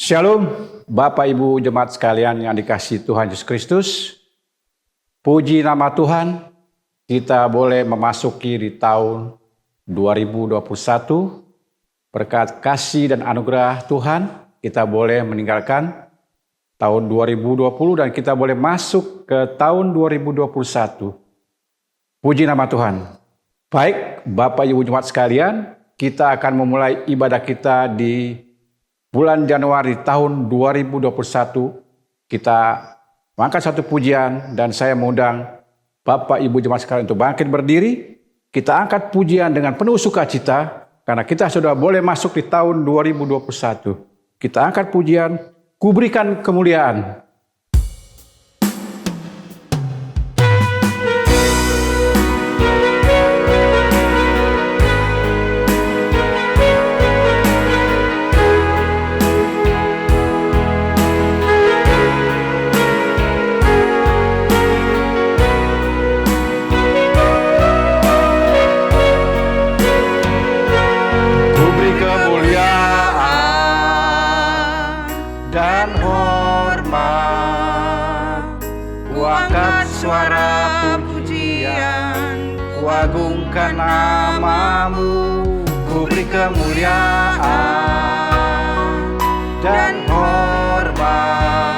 Shalom, Bapak Ibu jemaat sekalian yang dikasihi Tuhan Yesus Kristus. Puji nama Tuhan, kita boleh memasuki di tahun 2021. Berkat kasih dan anugerah Tuhan, kita boleh meninggalkan tahun 2020 dan kita boleh masuk ke tahun 2021. Puji nama Tuhan. Baik, Bapak Ibu jemaat sekalian, kita akan memulai ibadah kita di bulan Januari tahun 2021. Kita mengangkat satu pujian dan saya mengundang Bapak Ibu jemaat sekalian untuk bangkit berdiri. Kita angkat pujian dengan penuh sukacita karena kita sudah boleh masuk di tahun 2021. Kita angkat pujian, Ku berikan kemuliaan. Agungkan namamu, ku beri kemuliaan dan hormat.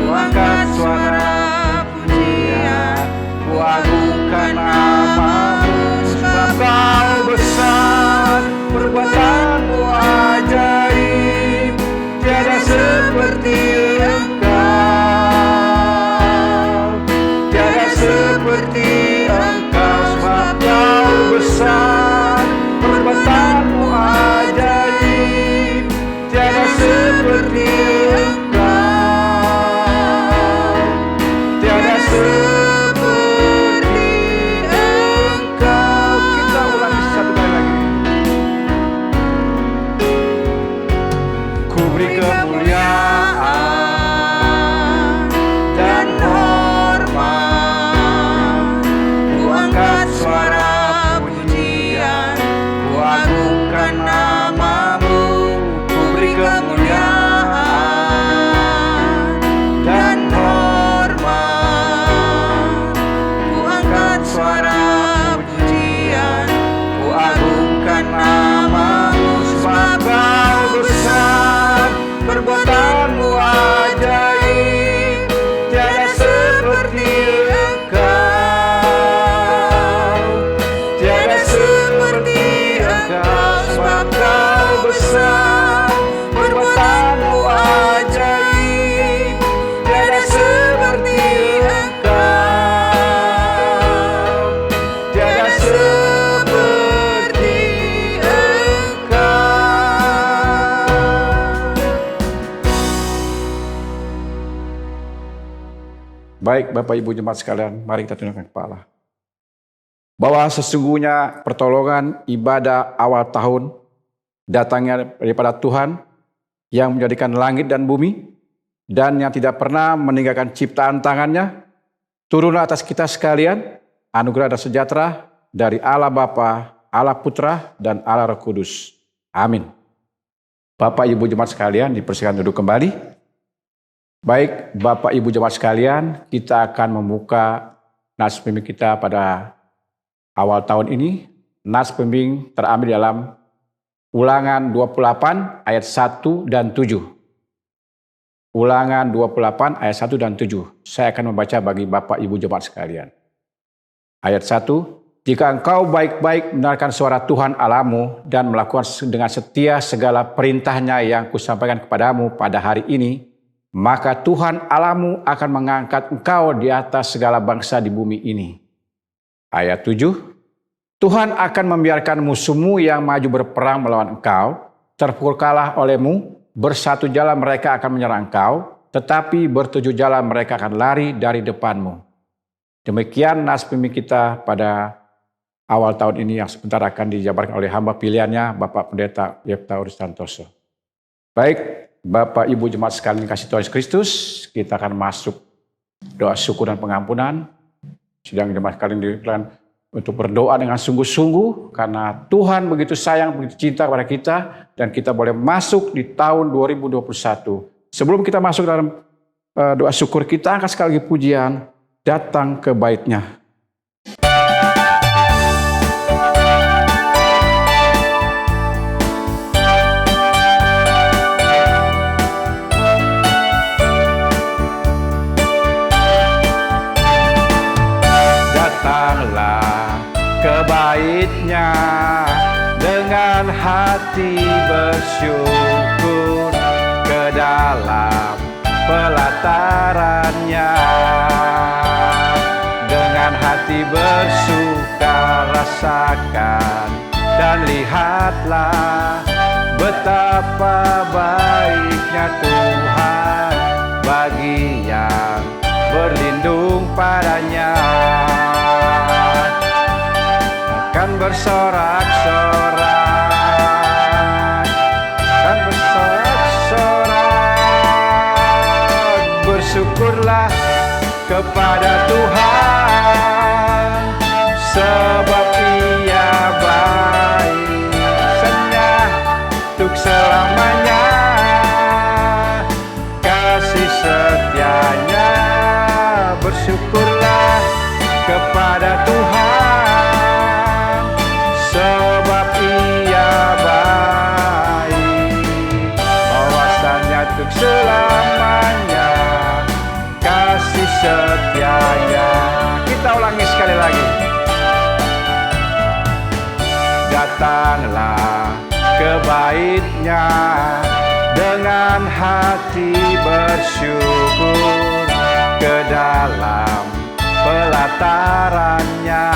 Ku angkat suara pujian, ku agungkan namamu, sebab kau besar, perbuatanmu ajaib, tiada seperti engkau, tiada seperti besar, perbuatanmu ajaib, tiada seperti engkau, tiada seperti engkau. Kita ulangi satu kali lagi. Ku beri kemuliaan dan hormat, ku angkat suara namamu, ku beri kemuliaan dan hormat. Ku angkat suara pujian, ku agungkan namamu, sebab kau besar, perbuatanmu ajaib, tiada seperti engkau, tiada seperti engkau. Sebab kau besar, perbuatanmu ajaib, tiada seperti engkau, tiada seperti engkau. Baik Bapak Ibu jemaat sekalian, mari kita tundukkan kepala. Bahwa sesungguhnya pertolongan ibadah awal tahun datangnya daripada Tuhan yang menjadikan langit dan bumi dan yang tidak pernah meninggalkan ciptaan tangannya, turunlah atas kita sekalian anugerah dan sejahtera dari Allah Bapa, Allah Putra, dan Allah Roh Kudus. Amin. Bapak Ibu jemaat sekalian, dipersilakan duduk kembali. Baik Bapak Ibu jemaat sekalian, kita akan membuka nas pembimbing kita pada awal tahun ini. Nas pembimbing terambil dalam Ulangan 28 ayat 1 dan 7. Ulangan 28 ayat 1 dan 7. Saya akan membaca bagi Bapak Ibu jemaat sekalian. Ayat 1. Jika engkau baik-baik mendengarkan suara Tuhan Allahmu dan melakukan dengan setia segala perintahnya yang kusampaikan kepadamu pada hari ini, maka Tuhan Allahmu akan mengangkat engkau di atas segala bangsa di bumi ini. Ayat 7. Tuhan akan membiarkan musuhmu yang maju berperang melawan engkau, terpukul kalah olehmu, bersatu jalan mereka akan menyerang engkau, tetapi bertujuh jalan mereka akan lari dari depanmu. Demikian nas pembimbing kita pada awal tahun ini yang sebentar akan dijabarkan oleh hamba pilihannya, Bapak Pendeta Yefta Urus Santoso. Baik, Bapak Ibu jemaat sekalian kasih Tuhan Yesus Kristus, kita akan masuk doa syukur dan pengampunan. Sidang jemaat sekalian diberikan untuk berdoa dengan sungguh-sungguh karena Tuhan begitu sayang, begitu cinta kepada kita dan kita boleh masuk di tahun 2021. Sebelum kita masuk dalam doa syukur, kita angkat sekali lagi pujian, datang ke bait-Nya. Datanglah ke bait-Nya dengan hati bersyukur, ke dalam pelataran-Nya dengan hati bersuka rasakan dan lihatlah betapa baiknya Tuhan bagi yang berlindung padanya. Akan bersorak-sorak, akan bersorak-sorak, bersyukurlah kepada Tuhan, sebab Ia baik, senyap untuk selamanya, kasih setianya. Bersyukurlah kepada Tuhan, sebab Ia baik, bahwasanya untuk selamanya, kasih setianya. Kita ulangi sekali lagi. Datanglah ke bait-Nya dengan hati bersyukur, ke dalam pelataran-Nya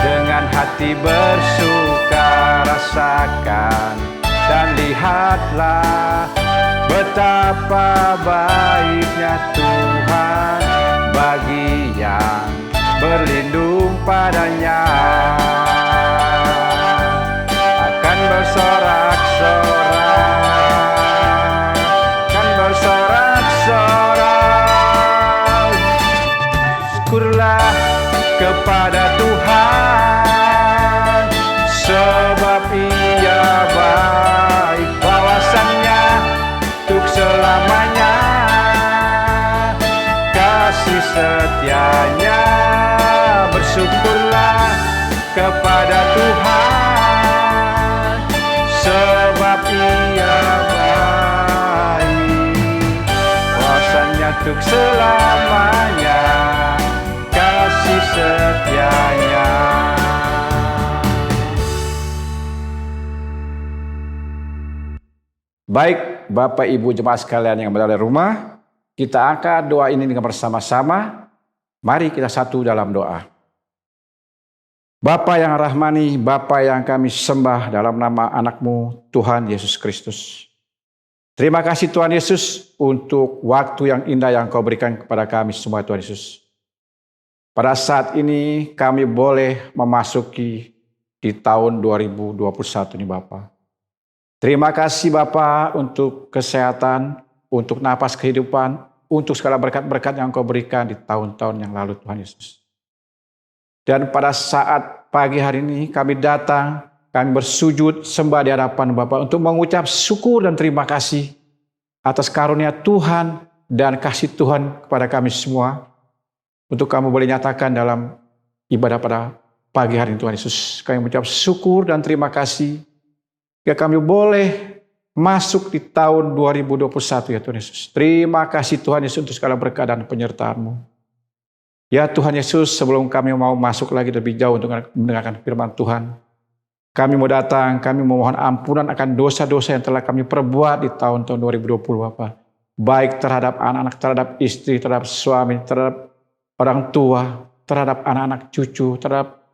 dengan hati bersuka rasakan dan lihatlah betapa baiknya Tuhan bagi yang berlindung padanya. Akan bersorak-sorak, akan bersorak-sorak, syukurlah kepada Tuhan, sebab Ia baik, bahwasannya untuk selamanya, kasih setianya. Bersyukurlah kepada Tuhan, sebab Ia baik, bahwasanya untuk selamanya, kasih setianya. Baik, Bapak Ibu jemaat sekalian yang berada di rumah, kita angkat doa ini dengan bersama-sama. Mari kita satu dalam doa. Bapa yang rahmani, Bapa yang kami sembah dalam nama anak-Mu Tuhan Yesus Kristus. Terima kasih Tuhan Yesus untuk waktu yang indah yang Kau berikan kepada kami semua Tuhan Yesus. Pada saat ini kami boleh memasuki di tahun 2021 ini Bapa. Terima kasih Bapa untuk kesehatan, untuk napas kehidupan, untuk segala berkat-berkat yang Kau berikan di tahun-tahun yang lalu Tuhan Yesus. Dan pada saat pagi hari ini kami datang, kami bersujud sembah di hadapan Bapa untuk mengucap syukur dan terima kasih atas karunia Tuhan dan kasih Tuhan kepada kami semua. Untuk kamu boleh nyatakan dalam ibadah pada pagi hari ini Tuhan Yesus. Kami mengucap syukur dan terima kasih. Ya kami boleh masuk di tahun 2021 ya Tuhan Yesus. Terima kasih Tuhan Yesus untuk segala berkat dan penyertaan-Mu. Ya Tuhan Yesus, sebelum kami mau masuk lagi lebih jauh untuk mendengarkan firman Tuhan, kami mau datang, kami memohon ampunan akan dosa-dosa yang telah kami perbuat di tahun-tahun 2020 Bapak. Baik terhadap anak-anak, terhadap istri, terhadap suami, terhadap orang tua, terhadap anak-anak cucu, terhadap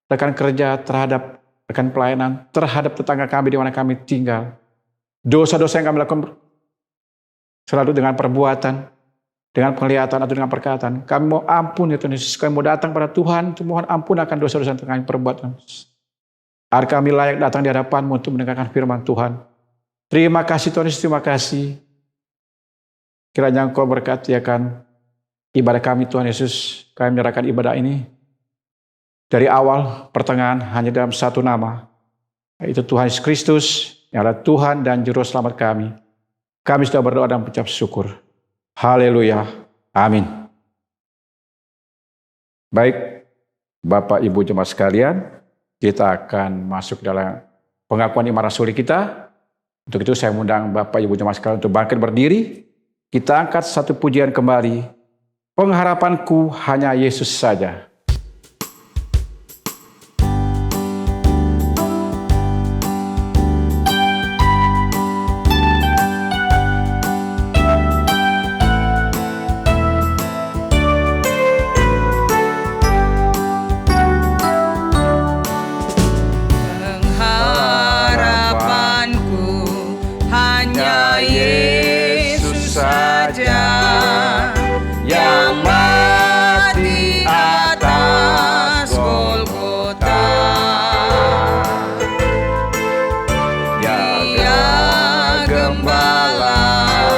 rekan kerja, terhadap rekan pelayanan, terhadap tetangga kami di mana kami tinggal. Dosa-dosa yang kami lakukan selalu dengan perbuatan, dengan penglihatan atau dengan perkataan. Kami mau ampun ya Tuhan Yesus. Kami mau datang pada Tuhan untuk mohon ampun akan dosa-dosa yang telah kami perbuat. Agar kami layak datang di hadapan-Mu untuk mendengarkan firman Tuhan. Terima kasih Tuhan Yesus, terima kasih. Kiranya Engkau berkati akan ibadah kami Tuhan Yesus. Kami menyerahkan ibadah ini dari awal pertengahan hanya dalam satu nama, yaitu Tuhan Yesus Kristus yang adalah Tuhan dan Juru Selamat kami. Kami sudah berdoa dan mengucap syukur. Haleluya. Amin. Baik, Bapak Ibu jemaat sekalian, kita akan masuk dalam pengakuan iman rasuli kita. Untuk itu saya mengundang Bapak Ibu jemaat sekalian untuk bangkit berdiri. Kita angkat satu pujian kembali. Pengharapanku hanya Yesus saja. Pengharapanku hanya Yesus saja, yang mati atas Golgota. Dia gembala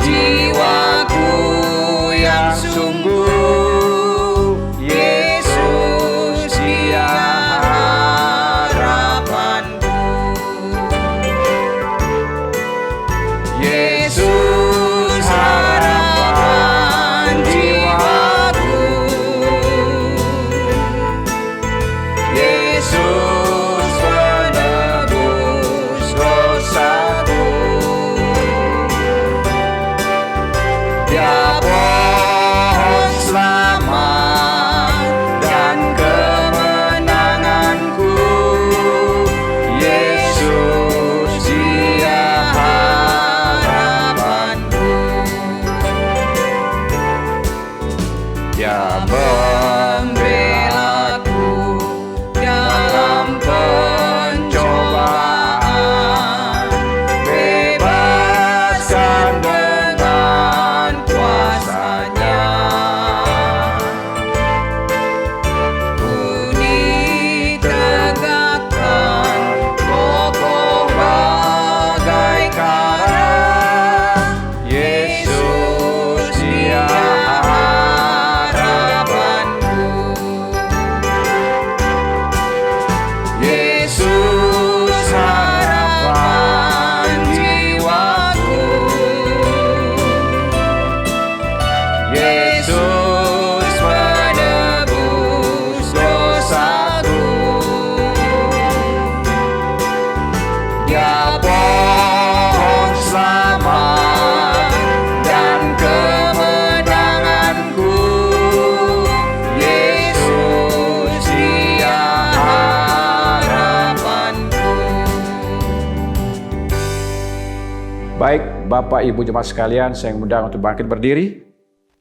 jiwaku yang sungguh. Yesus dia harapanku. Yesus harapan jiwaku. Yesus penebus dosaku. Dia pohon selamat dan kemenanganku. Yesus dia harapanku. Dia membelaku dalam pencobaan, bebaskan dengan kuasa-Nya. Ku ditegakkan kokoh bagai karang. Yesus dia harapanku. Yesus harapan jiwaku. Yesus penebus dosaku. Dia pohon selamat dan kemenanganku. Yesus dia harapanku. Baik, Bapak Ibu jemaat sekalian, saya mengundang untuk bangkit berdiri.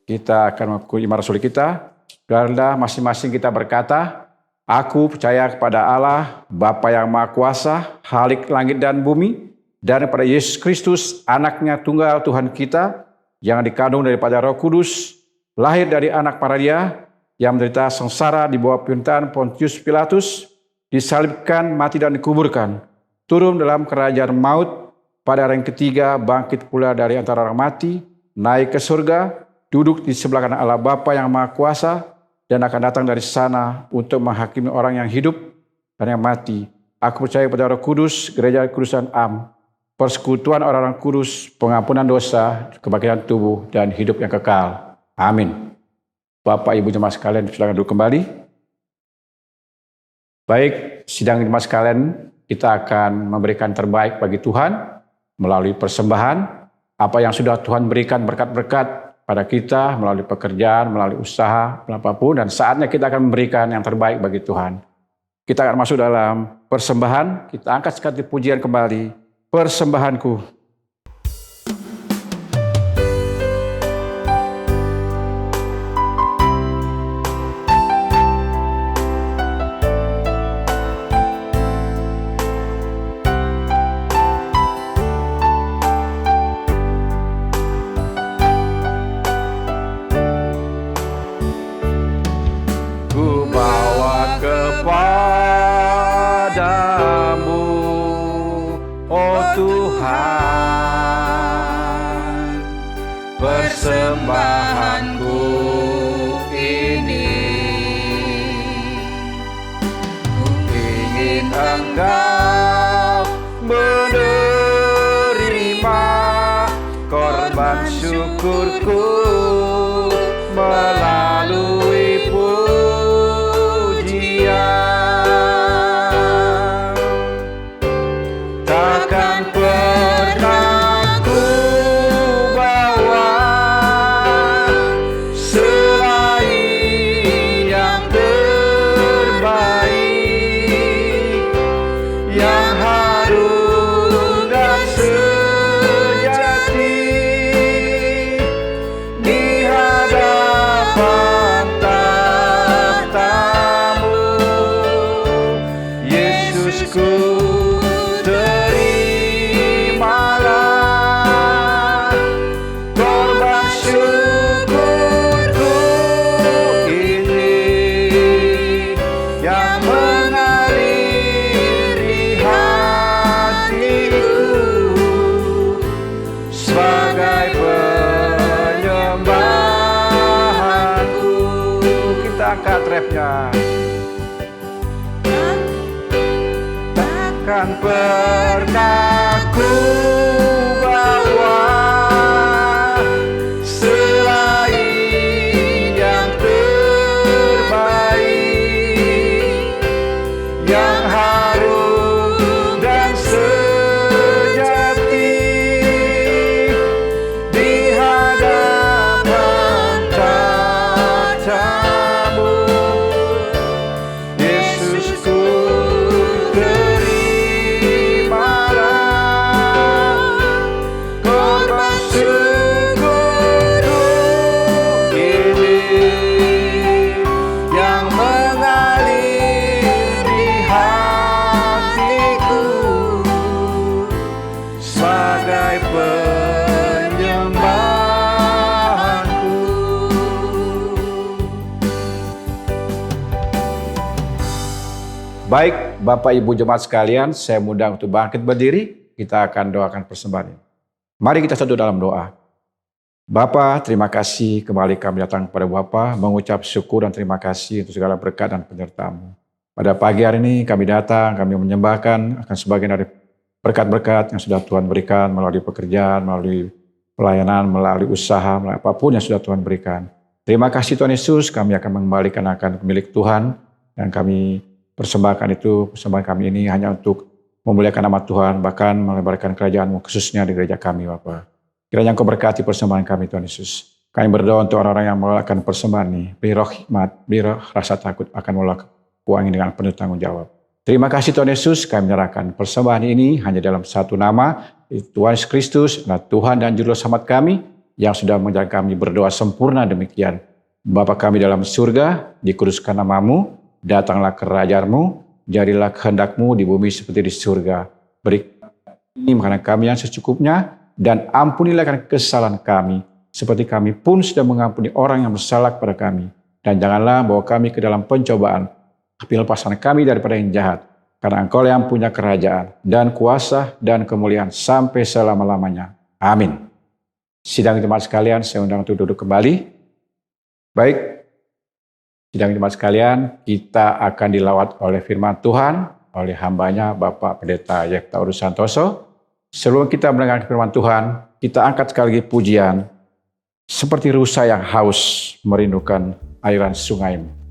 Kita akan mengakui iman rasuli kita. Karena masing-masing kita berkata, aku percaya kepada Allah, Bapa yang Maha Kuasa, Khalik langit dan bumi, dan kepada Yesus Kristus, anaknya tunggal Tuhan kita, yang dikandung daripada Roh Kudus, lahir dari anak Maria, yang menderita sengsara di bawah pemerintahan Pontius Pilatus, disalibkan, mati dan dikuburkan, turun dalam kerajaan maut, pada hari yang ketiga bangkit pula dari antara orang mati, naik ke surga, duduk di sebelah kanan Allah Bapa yang Maha Kuasa, dan akan datang dari sana untuk menghakimi orang yang hidup dan yang mati. Aku percaya pada Roh Kudus, gereja kudusan am, persekutuan orang-orang kudus, pengampunan dosa, kebangkitan tubuh, dan hidup yang kekal. Amin. Bapak Ibu jemaat sekalian, silakan duduk kembali. Baik, sidang jemaat sekalian, kita akan memberikan terbaik bagi Tuhan melalui persembahan. Apa yang sudah Tuhan berikan berkat-berkat pada kita melalui pekerjaan, melalui usaha, apapun, dan saatnya kita akan memberikan yang terbaik bagi Tuhan. Kita akan masuk dalam persembahan. Kita angkat sekali pujian kembali. Persembahanku. Ku bawa kepadamu, oh Tuhan. ingin Engkau menerima korban syukurku melalui pujian. Takkan pernah ku bawa selain yang terbaik, yang harum dan sejati di hadapan tahta-Mu. Yesusku, terimalah korban syukurku ini yang mengaliri hatiku sebagai penyembahanku. Kita angkat rapnya. Takkan pernah ku bawa selain yang terbaik, yang harum dan sejati di hadapan tahta-Mu. Yesusku, terimalah korban syukurku ini yang mengaliri hatiku sebagai penyembahanku. Baik, Bapak Ibu jemaat sekalian, saya undang untuk bangkit berdiri. Kita akan doakan persembahan ini. Mari kita satu dalam doa. Bapa, terima kasih kembali kami datang kepada Bapa, mengucap syukur dan terima kasih untuk segala berkat dan penyertaan-Mu. Pada pagi hari ini kami datang, kami menyembahkan akan sebagian dari berkat-berkat yang sudah Tuhan berikan melalui pekerjaan, melalui pelayanan, melalui usaha, melalui apapun yang sudah Tuhan berikan. Terima kasih Tuhan Yesus, kami akan mengembalikan akan milik Tuhan dan kami persembahkan itu, persembahan kami ini hanya untuk memuliakan nama Tuhan, bahkan melebarkan kerajaan-Mu khususnya di gereja kami Bapa. Kiranya Engkau berkati persembahan kami Tuhan Yesus. Kami berdoa untuk orang-orang yang melakukan persembahan ini, beri roh hikmat, beri roh rasa takut akan melakukan uang ini dengan penuh tanggung jawab. Terima kasih Tuhan Yesus, kami menyerahkan persembahan ini hanya dalam satu nama, Tuhan Yesus Kristus, adalah Tuhan dan Juru Selamat kami, yang sudah mengajar kami berdoa sempurna demikian. Bapa kami dalam surga, dikuduskan nama-Mu, datanglah kerajaan-Mu, jadilah kehendak-Mu di bumi seperti di surga. Beri ini makanan kami yang secukupnya, dan ampunilah kesalahan kami, seperti kami pun sudah mengampuni orang yang bersalah kepada kami. Dan janganlah bawa kami ke dalam pencobaan, tapi lepaskan kami daripada yang jahat, karena Engkau yang punya kerajaan, dan kuasa, dan kemuliaan sampai selama-lamanya. Amin. Sidang jemaat sekalian, saya undang untuk duduk kembali. Baik, sidang jemaat sekalian, kita akan dilawat oleh firman Tuhan, oleh hambanya Bapak Pendeta Yektaurus Santoso. Sebelum kita mendengarkan firman Tuhan, kita angkat sekali lagi pujian, seperti rusa yang haus merindukan airan sungai-Mu.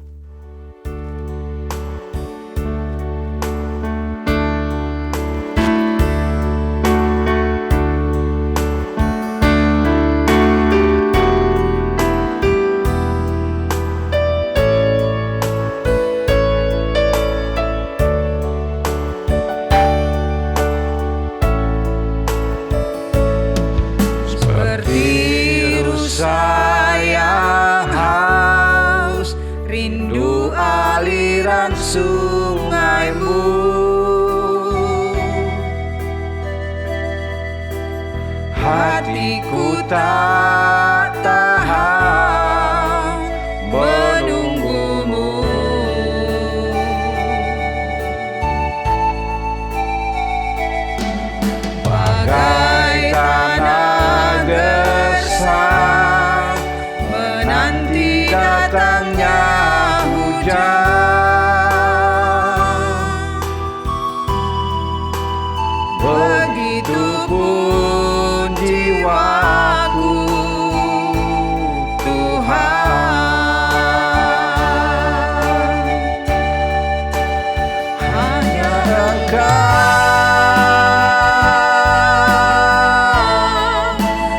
Saya haus, rindu aliran sungai-Mu. Hatiku tak tahan menunggu-Mu. Bagai tanah gersang menanti datangnya hujan,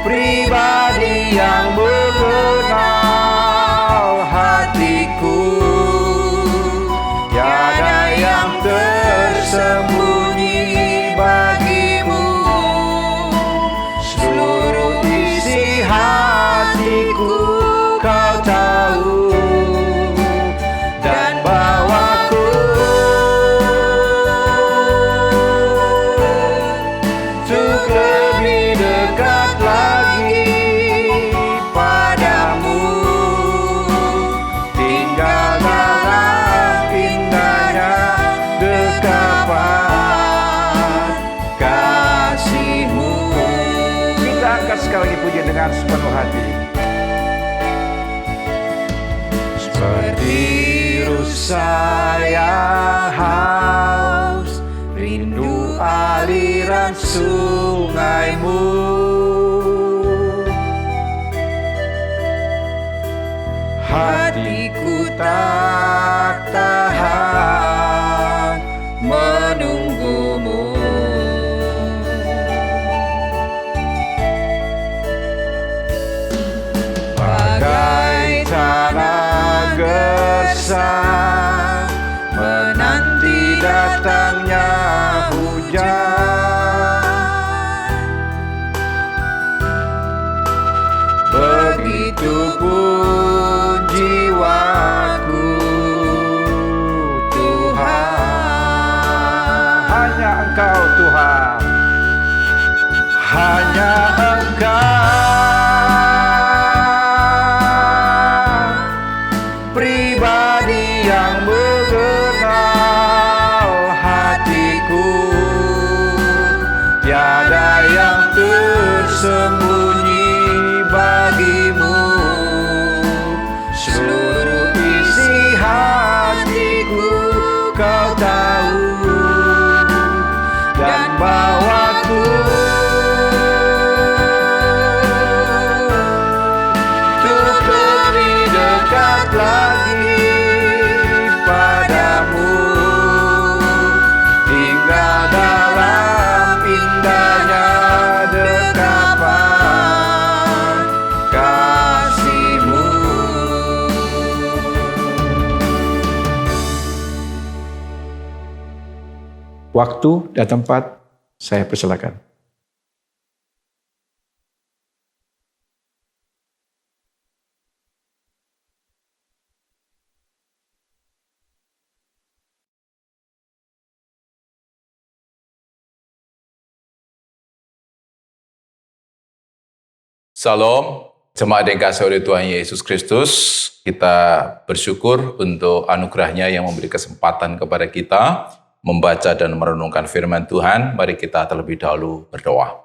pribadi yang mengenal hatiku, tiada yang tersembunyi bagimu. Seluruh isi hatiku kau tahu, dan bawaku untuk lebih dekat lagi padamu, tinggal dalam indahnya dekapan kasih-Mu. Kita angkat sekali lagi pujian dengan sepenuh hati. Seperti rusa yang haus, rindu aliran sungai-Mu. Hatiku tak tahan menunggu-Mu. Bagai tanah gersang menanti datangnya hujan, begitupun jiwaku, Tuhan. Hanya Engkau Tuhan. Hanya Engkau, pribadi yang mengenal hatiku, tiada yang tersembunyi bagimu. Seluruh isi hatiku kau tahu, dan bawaku untuk lebih dekat lagi padamu, tinggal dalam indahnya dekapan kasih-Mu. Waktu dan tempat saya persilakan. Salam, jemaat yang dikasihi oleh Tuhan Yesus Kristus. Kita bersyukur untuk anugerahnya yang memberi kesempatan kepada kita membaca dan merenungkan firman Tuhan. Mari kita terlebih dahulu berdoa.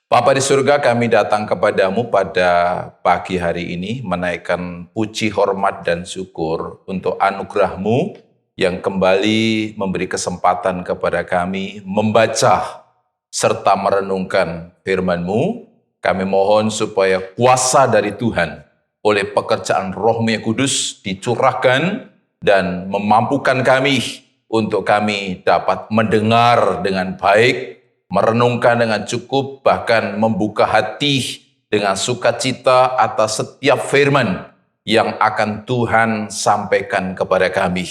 Bapa di surga, kami datang kepadamu pada pagi hari ini menaikkan puji, hormat, dan syukur untuk anugerah-Mu yang kembali memberi kesempatan kepada kami membaca serta merenungkan firman-Mu. Kami mohon supaya kuasa dari Tuhan oleh pekerjaan Roh-Mu yang kudus dicurahkan dan memampukan kami untuk kami dapat mendengar dengan baik, merenungkan dengan cukup, bahkan membuka hati dengan sukacita atas setiap firman yang akan Tuhan sampaikan kepada kami.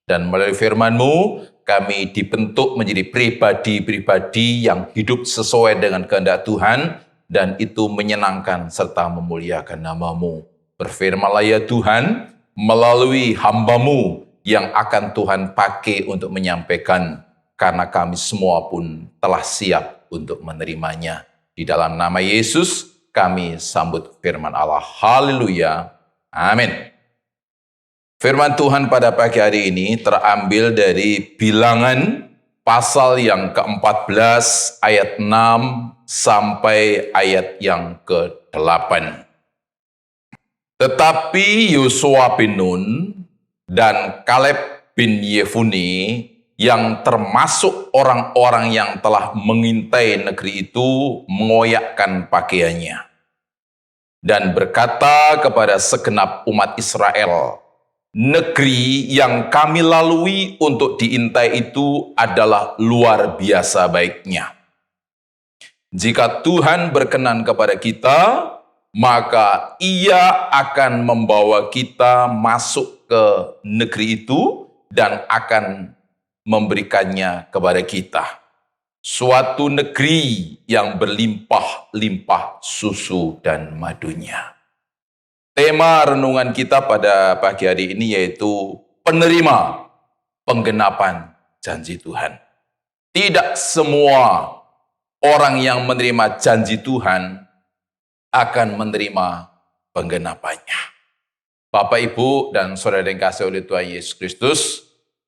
Dan melalui firman-Mu, kami dibentuk menjadi pribadi-pribadi yang hidup sesuai dengan kehendak Tuhan, dan itu menyenangkan serta memuliakan nama-Mu. Berfirmanlah ya Tuhan, melalui hamba-Mu yang akan Tuhan pakai untuk menyampaikan, karena kami semua pun telah siap untuk menerimanya. Di dalam nama Yesus, kami sambut firman Allah. Haleluya. Amin. Firman Tuhan pada pagi hari ini terambil dari Bilangan pasal yang ke-14 ayat 6 sampai ayat yang ke-8. Tetapi Yosua bin Nun dan Kaleb bin Yefune yang termasuk orang-orang yang telah mengintai negeri itu mengoyakkan pakaiannya dan berkata kepada segenap umat Israel, negeri yang kami lalui untuk diintai itu adalah luar biasa baiknya. Jika Tuhan berkenan kepada kita, maka Ia akan membawa kita masuk ke negeri itu dan akan memberikannya kepada kita. Suatu negeri yang berlimpah-limpah susu dan madunya. Tema renungan kita pada pagi hari ini yaitu penerima penggenapan janji Tuhan. Tidak semua orang yang menerima janji Tuhan akan menerima penggenapannya. Bapak, Ibu, dan saudara yang dikasihi oleh Tuhan Yesus Kristus,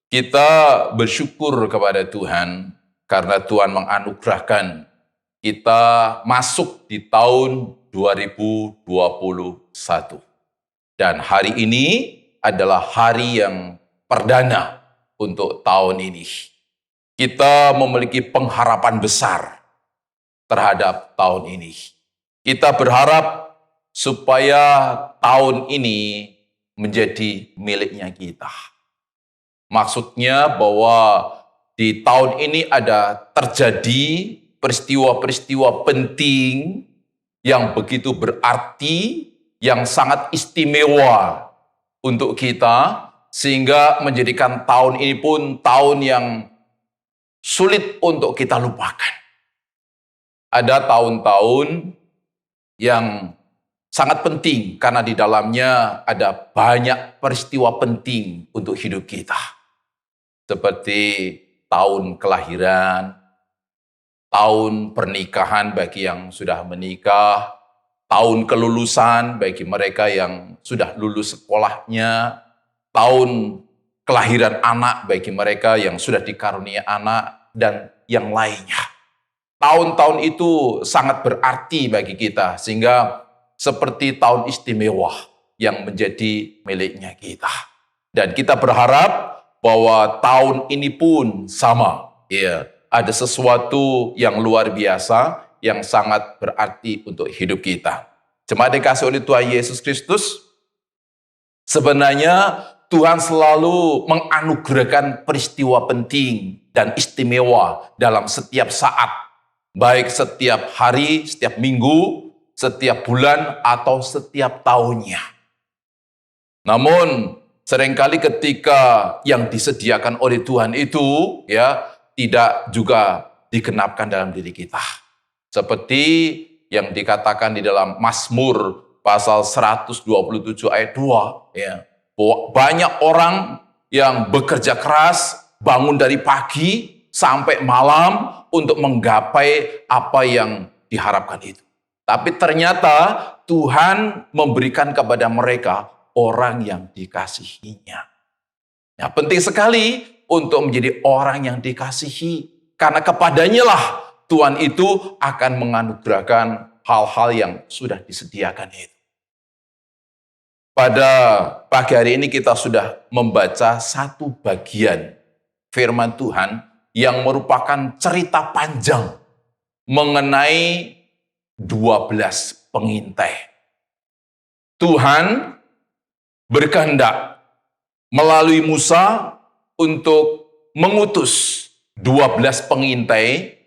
kita bersyukur kepada Tuhan karena Tuhan menganugerahkan kita masuk di tahun 2021. Dan hari ini adalah hari yang perdana untuk tahun ini. Kita memiliki pengharapan besar terhadap tahun ini. Kita berharap supaya tahun ini menjadi miliknya kita. Maksudnya bahwa di tahun ini ada terjadi peristiwa-peristiwa penting yang begitu berarti, yang sangat istimewa untuk kita, sehingga menjadikan tahun ini pun tahun yang sulit untuk kita lupakan. Ada tahun-tahun yang sangat penting karena di dalamnya ada banyak peristiwa penting untuk hidup kita. Seperti tahun kelahiran, tahun pernikahan bagi yang sudah menikah, tahun kelulusan bagi mereka yang sudah lulus sekolahnya, tahun kelahiran anak bagi mereka yang sudah dikarunia anak, dan yang lainnya. Tahun-tahun itu sangat berarti bagi kita, sehingga seperti tahun istimewa yang menjadi miliknya kita. Dan kita berharap bahwa tahun ini pun sama. Ya, ada sesuatu yang luar biasa, yang sangat berarti untuk hidup kita. Jemaat dikasihi oleh Tuhan Yesus Kristus, sebenarnya Tuhan selalu menganugerahkan peristiwa penting dan istimewa dalam setiap saat, baik setiap hari, setiap minggu, setiap bulan, atau setiap tahunnya. Namun, seringkali ketika yang disediakan oleh Tuhan itu tidak juga digenapkan dalam diri kita. Seperti yang dikatakan di dalam Mazmur pasal 127 ayat 2, bahwa banyak orang yang bekerja keras, bangun dari pagi sampai malam untuk menggapai apa yang diharapkan itu. Tapi ternyata Tuhan memberikan kepada mereka orang yang dikasihinya. Ya, penting sekali untuk menjadi orang yang dikasihi, karena kepadanya lah Tuhan itu akan menganugerahkan hal-hal yang sudah disediakan itu. Pada pagi hari ini kita sudah membaca satu bagian firman Tuhan yang merupakan cerita panjang mengenai 12 pengintai. Tuhan berkehendak melalui Musa untuk mengutus 12 pengintai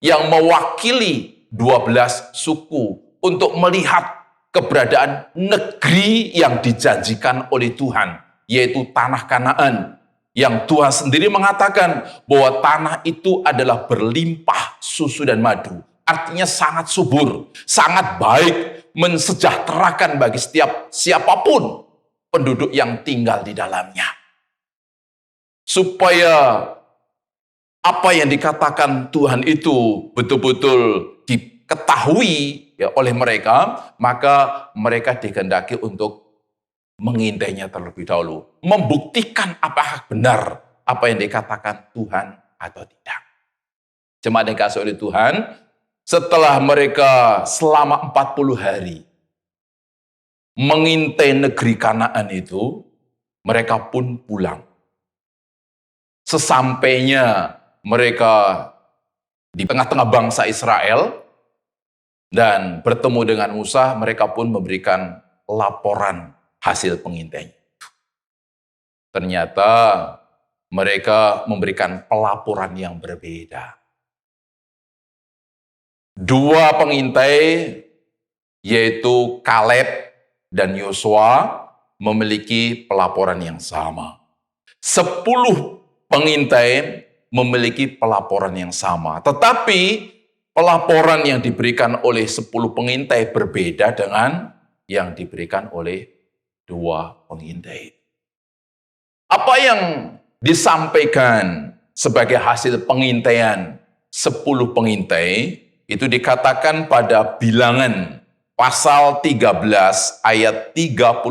yang mewakili 12 suku untuk melihat keberadaan negeri yang dijanjikan oleh Tuhan, yaitu tanah Kanaan, yang Tuhan sendiri mengatakan bahwa tanah itu adalah berlimpah susu dan madu. Artinya sangat subur, sangat baik, mensejahterakan bagi siapapun penduduk yang tinggal di dalamnya. Supaya apa yang dikatakan Tuhan itu betul-betul diketahui oleh mereka, maka mereka dikehendaki untuk mengintainya terlebih dahulu, membuktikan apakah benar apa yang dikatakan Tuhan atau tidak. Jemaat yang dikasihi oleh Tuhan, setelah mereka selama 40 hari mengintai negeri Kanaan itu, mereka pun pulang. Sesampainya mereka di tengah-tengah bangsa Israel dan bertemu dengan Musa, mereka pun memberikan laporan hasil pengintaian. ternyata mereka memberikan pelaporan yang berbeda. Dua pengintai, yaitu Kaleb dan Yosua, memiliki pelaporan yang sama. 10 pengintai memiliki pelaporan yang sama. Tetapi pelaporan yang diberikan oleh 10 pengintai berbeda dengan yang diberikan oleh 2 pengintai. Apa yang disampaikan sebagai hasil pengintaian 10 pengintai itu dikatakan pada Bilangan pasal 13 ayat 31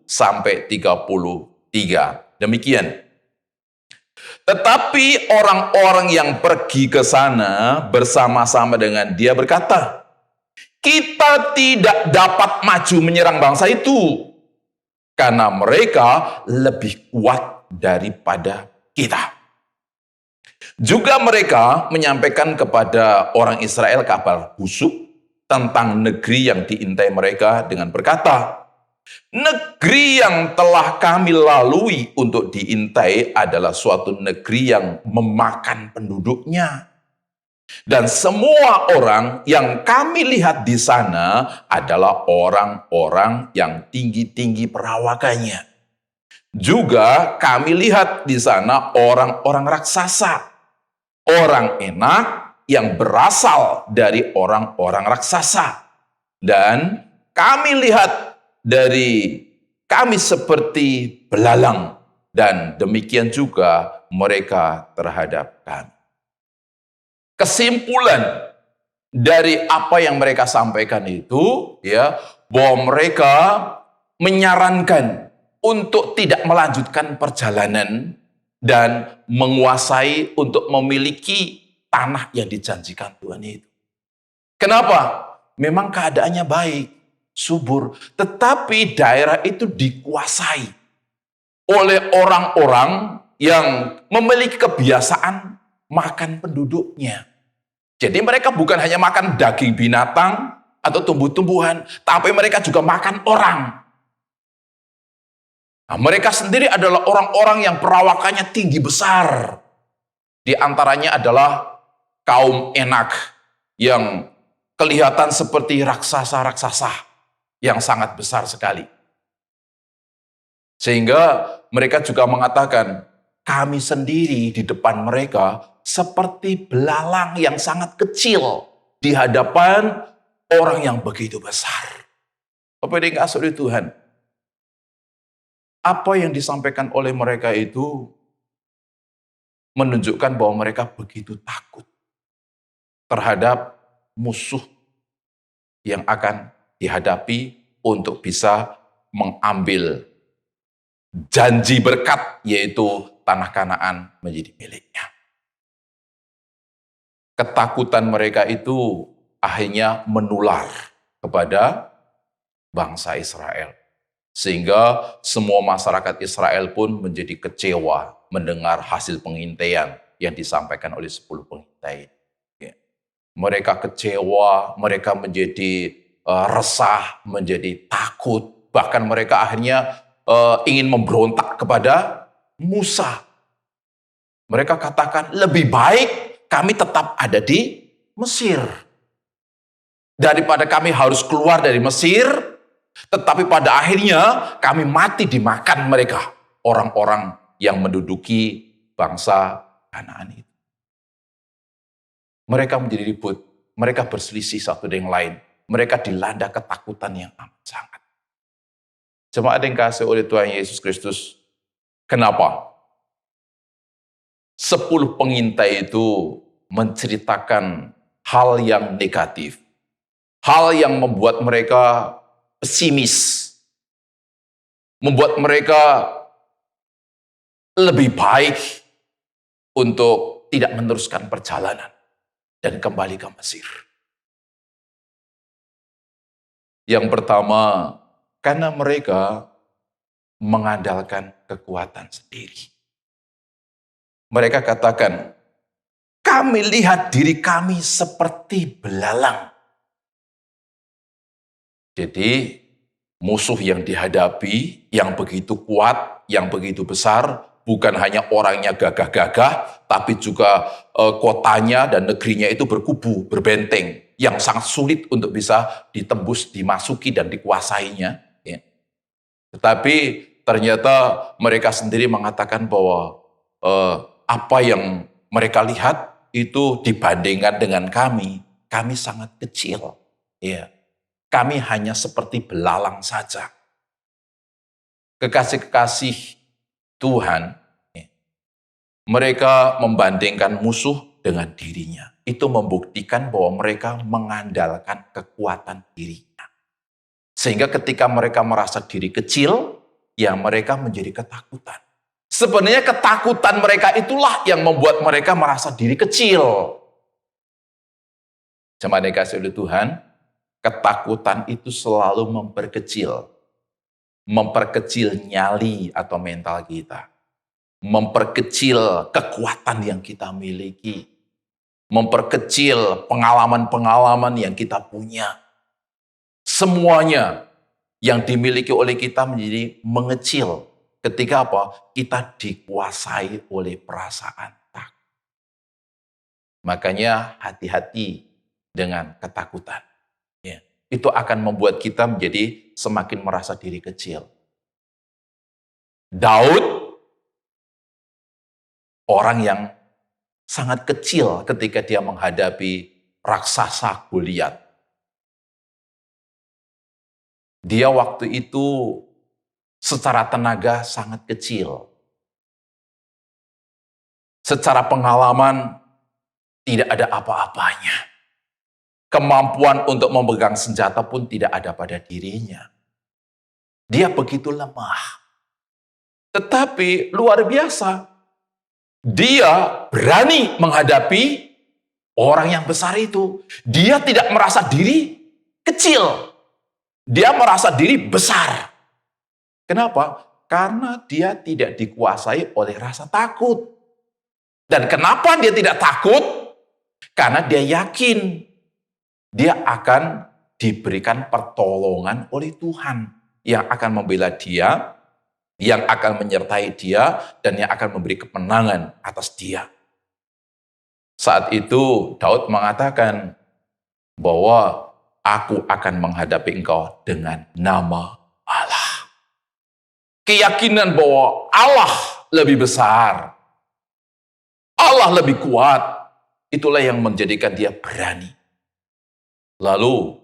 sampai 33. Demikian. Tetapi orang-orang yang pergi ke sana bersama-sama dengan dia berkata, kita tidak dapat maju menyerang bangsa itu, karena mereka lebih kuat daripada kita. Juga mereka menyampaikan kepada orang Israel kabar busuk tentang negeri yang diintai mereka dengan berkata, negeri yang telah kami lalui untuk diintai adalah suatu negeri yang memakan penduduknya. Dan semua orang yang kami lihat di sana adalah orang-orang yang tinggi-tinggi perawakannya. Juga kami lihat di sana orang-orang raksasa, orang enak yang berasal dari orang-orang raksasa. Dan kami lihat dari kami seperti belalang, dan demikian juga mereka terhadap kami. Kesimpulan dari apa yang mereka sampaikan itu, ya, bahwa mereka menyarankan untuk tidak melanjutkan perjalanan dan menguasai untuk memiliki tanah yang dijanjikan Tuhan itu. Kenapa? Memang keadaannya baik, subur, tetapi daerah itu dikuasai oleh orang-orang yang memiliki kebiasaan makan penduduknya. Jadi mereka bukan hanya makan daging binatang atau tumbuh-tumbuhan, tapi mereka juga makan orang. Nah, mereka sendiri adalah orang-orang yang perawakannya tinggi besar. Di antaranya adalah kaum Enak yang kelihatan seperti raksasa-raksasa yang sangat besar sekali. Sehingga mereka juga mengatakan, kami sendiri di depan mereka seperti belalang yang sangat kecil di hadapan orang yang begitu besar. Bapak dan kasih Tuhan, apa yang disampaikan oleh mereka itu menunjukkan bahwa mereka begitu takut terhadap musuh yang akan dihadapi untuk bisa mengambil janji berkat, yaitu tanah Kanaan menjadi miliknya. Ketakutan mereka itu akhirnya menular kepada bangsa Israel. Sehingga semua masyarakat Israel pun menjadi kecewa mendengar hasil pengintaian yang disampaikan oleh 10 pengintai. Mereka kecewa, mereka menjadi resah, menjadi takut. Bahkan mereka akhirnya ingin memberontak kepada Musa. Mereka katakan, lebih baik kami tetap ada di Mesir daripada kami harus keluar dari Mesir, tetapi pada akhirnya kami mati dimakan mereka, orang-orang yang menduduki bangsa Kanaan itu. Mereka menjadi ribut, mereka berselisih satu dengan lain, mereka dilanda ketakutan yang amat sangat. Jemaat yang kasih oleh Tuhan Yesus Kristus, kenapa 10 pengintai itu menceritakan hal yang negatif, hal yang membuat mereka pesimis, membuat mereka lebih baik untuk tidak meneruskan perjalanan dan kembali ke Mesir. Yang pertama, karena mereka mengandalkan kekuatan sendiri. Mereka katakan, kami lihat diri kami seperti belalang. Jadi musuh yang dihadapi yang begitu kuat yang begitu besar, bukan hanya orangnya gagah-gagah, tapi juga kotanya dan negerinya itu berkubu, berbenteng, yang sangat sulit untuk bisa ditembus, dimasuki, dan dikuasainya. Ya. Tetapi ternyata mereka sendiri mengatakan bahwa apa yang mereka lihat itu dibandingkan dengan kami sangat kecil. Ya. Kami hanya seperti belalang saja. Kekasih-kekasih Tuhan, mereka membandingkan musuh dengan dirinya. Itu membuktikan bahwa mereka mengandalkan kekuatan dirinya. Sehingga ketika mereka merasa diri kecil, ya mereka menjadi ketakutan. Sebenarnya ketakutan mereka itulah yang membuat mereka merasa diri kecil. Jemaat dikasihi oleh Tuhan, ketakutan itu selalu memperkecil nyali atau mental kita. Memperkecil kekuatan yang kita miliki. Memperkecil pengalaman-pengalaman yang kita punya. Semuanya yang dimiliki oleh kita menjadi mengecil. Ketika apa? Kita dikuasai oleh perasaan takut. Makanya hati-hati dengan ketakutan. Ya. Itu akan membuat kita menjadi semakin merasa diri kecil. Daud, orang yang sangat kecil ketika dia menghadapi raksasa Goliat. Dia waktu itu secara tenaga sangat kecil. Secara pengalaman tidak ada apa-apanya. Kemampuan untuk memegang senjata pun tidak ada pada dirinya. Dia begitu lemah. Tetapi luar biasa. Dia berani menghadapi orang yang besar itu. Dia tidak merasa diri kecil. Dia merasa diri besar. Kenapa? Karena dia tidak dikuasai oleh rasa takut. Dan kenapa dia tidak takut? Karena dia yakin dia akan diberikan pertolongan oleh Tuhan yang akan membela dia, yang akan menyertai dia, dan yang akan memberi kemenangan atas dia. Saat itu Daud mengatakan bahwa aku akan menghadapi engkau dengan nama Allah. Keyakinan bahwa Allah lebih besar, Allah lebih kuat, itulah yang menjadikan dia berani. Lalu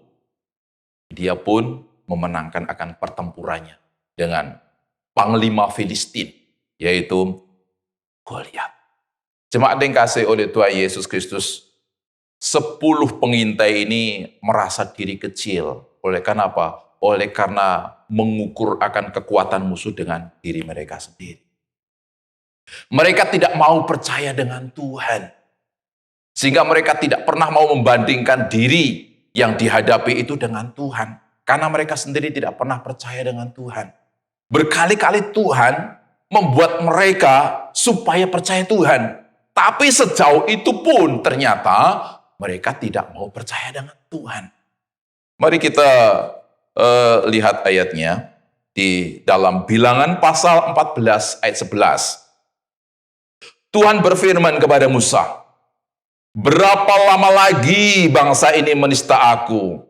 dia pun memenangkan akan pertempurannya dengan panglima Filistin, yaitu Goliat. Jemaat yang dikasihi oleh Tuhan Yesus Kristus, 10 pengintai ini merasa diri kecil. Oleh karena apa? Oleh karena mengukur akan kekuatan musuh dengan diri mereka sendiri. Mereka tidak mau percaya dengan Tuhan. Sehingga mereka tidak pernah mau membandingkan diri yang dihadapi itu dengan Tuhan. Karena mereka sendiri tidak pernah percaya dengan Tuhan. Berkali-kali Tuhan membuat mereka supaya percaya Tuhan. Tapi sejauh itu pun ternyata mereka tidak mau percaya dengan Tuhan. Mari kita lihat ayatnya di dalam Bilangan pasal 14 ayat 11. Tuhan berfirman kepada Musa, berapa lama lagi bangsa ini menista aku?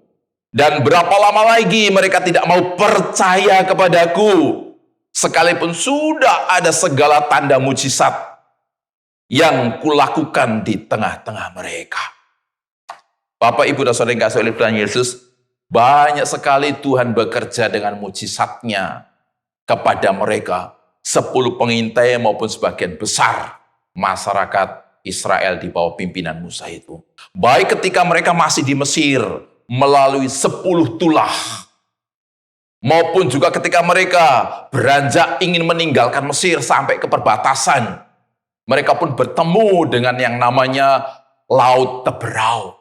Dan berapa lama lagi mereka tidak mau percaya kepadaku? Sekalipun sudah ada segala tanda mujizat yang kulakukan di tengah-tengah mereka. Bapak, Ibu, dan Saudara yang dikasihi oleh Tuhan Yesus, banyak sekali Tuhan bekerja dengan mujizatnya kepada mereka. 10 pengintai maupun sebagian besar masyarakat Israel di bawah pimpinan Musa itu. Baik ketika mereka masih di Mesir melalui 10 tulah, maupun juga ketika mereka beranjak ingin meninggalkan Mesir sampai ke perbatasan, mereka pun bertemu dengan yang namanya Laut Teberau.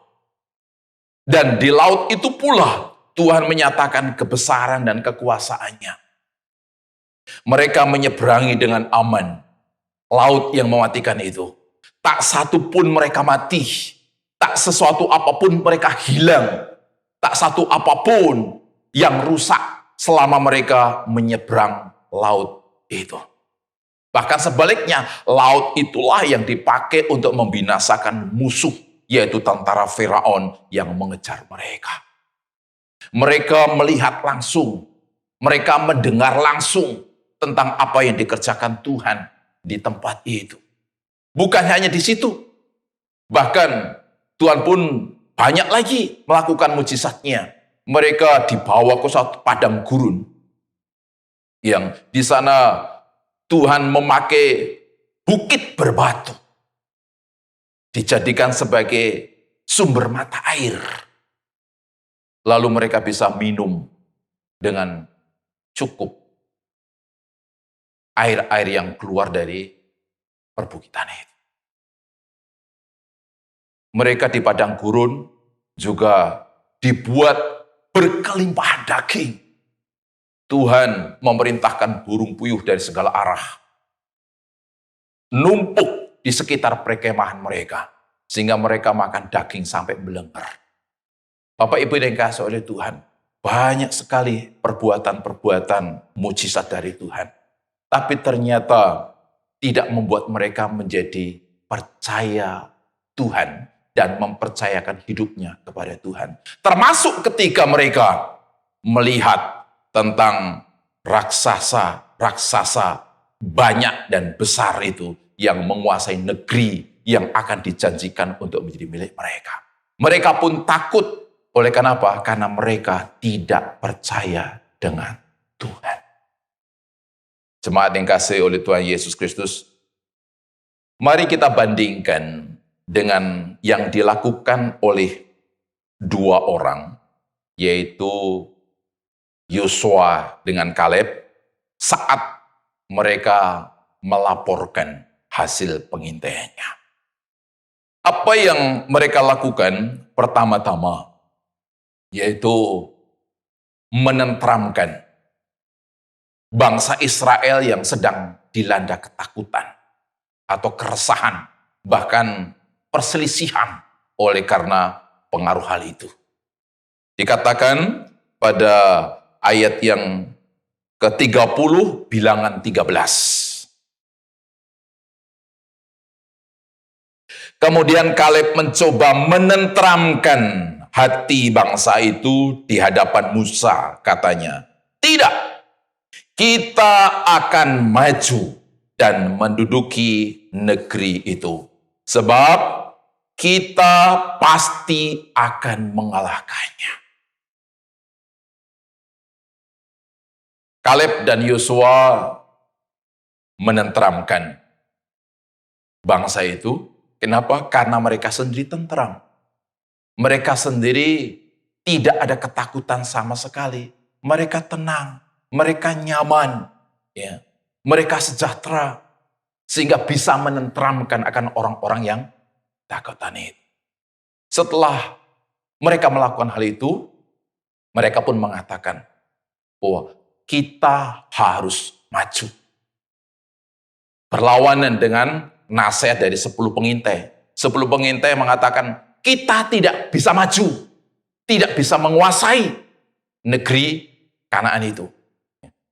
Dan di laut itu pula Tuhan menyatakan kebesaran dan kekuasaannya. Mereka menyeberangi dengan aman laut yang mematikan itu. Tak satu pun mereka mati. Tak sesuatu apapun mereka hilang. Tak satu apapun yang rusak selama mereka menyeberang laut itu. Bahkan sebaliknya, laut itulah yang dipakai untuk membinasakan musuh, yaitu tentara Firaun yang mengejar mereka. Mereka melihat langsung, mereka mendengar langsung tentang apa yang dikerjakan Tuhan di tempat itu. Bukan hanya di situ, bahkan Tuhan pun banyak lagi melakukan mujizatnya. Mereka dibawa ke suatu padang gurun, yang di sana Tuhan memakai bukit berbatu, dijadikan sebagai sumber mata air. Lalu mereka bisa minum dengan cukup air-air yang keluar dari perbukitan itu. Mereka di padang gurun juga dibuat berkelimpahan daging. Tuhan memerintahkan burung puyuh dari segala arah numpuk di sekitar perkemahan mereka, sehingga mereka makan daging sampai melengker. Bapak Ibu yang dikasihi oleh Tuhan, banyak sekali perbuatan-perbuatan mujizat dari Tuhan. Tapi ternyata tidak membuat mereka menjadi percaya Tuhan dan mempercayakan hidupnya kepada Tuhan. Termasuk ketika mereka melihat tentang raksasa banyak dan besar itu yang menguasai negeri yang akan dijanjikan untuk menjadi milik mereka. Mereka pun takut. Oleh karena apa? Karena mereka tidak percaya dengan Tuhan. Jemaat yang kasih oleh Tuhan Yesus Kristus, mari kita bandingkan dengan yang dilakukan oleh dua orang, yaitu Yosua dengan Kaleb saat mereka melaporkan hasil pengintaiannya. Apa yang mereka lakukan pertama-tama, yaitu menenteramkan bangsa Israel yang sedang dilanda ketakutan atau keresahan, bahkan perselisihan oleh karena pengaruh hal itu. Dikatakan pada ayat yang ke-30 bilangan 13. Kemudian Kaleb mencoba menenteramkan hati bangsa itu di hadapan Musa, katanya, "Tidak, kita akan maju dan menduduki negeri itu, sebab kita pasti akan mengalahkannya." Kaleb dan Yosua menenteramkan bangsa itu. Kenapa? Karena mereka sendiri tentram. Mereka sendiri tidak ada ketakutan sama sekali. Mereka tenang, mereka nyaman, ya. Mereka sejahtera, sehingga bisa menenteramkan akan orang-orang yang takutan itu. Setelah mereka melakukan hal itu, mereka pun mengatakan bahwa kita harus maju. Berlawanan dengan nasihat dari 10 pengintai. 10 pengintai mengatakan, kita tidak bisa maju, tidak bisa menguasai negeri Kanaan itu.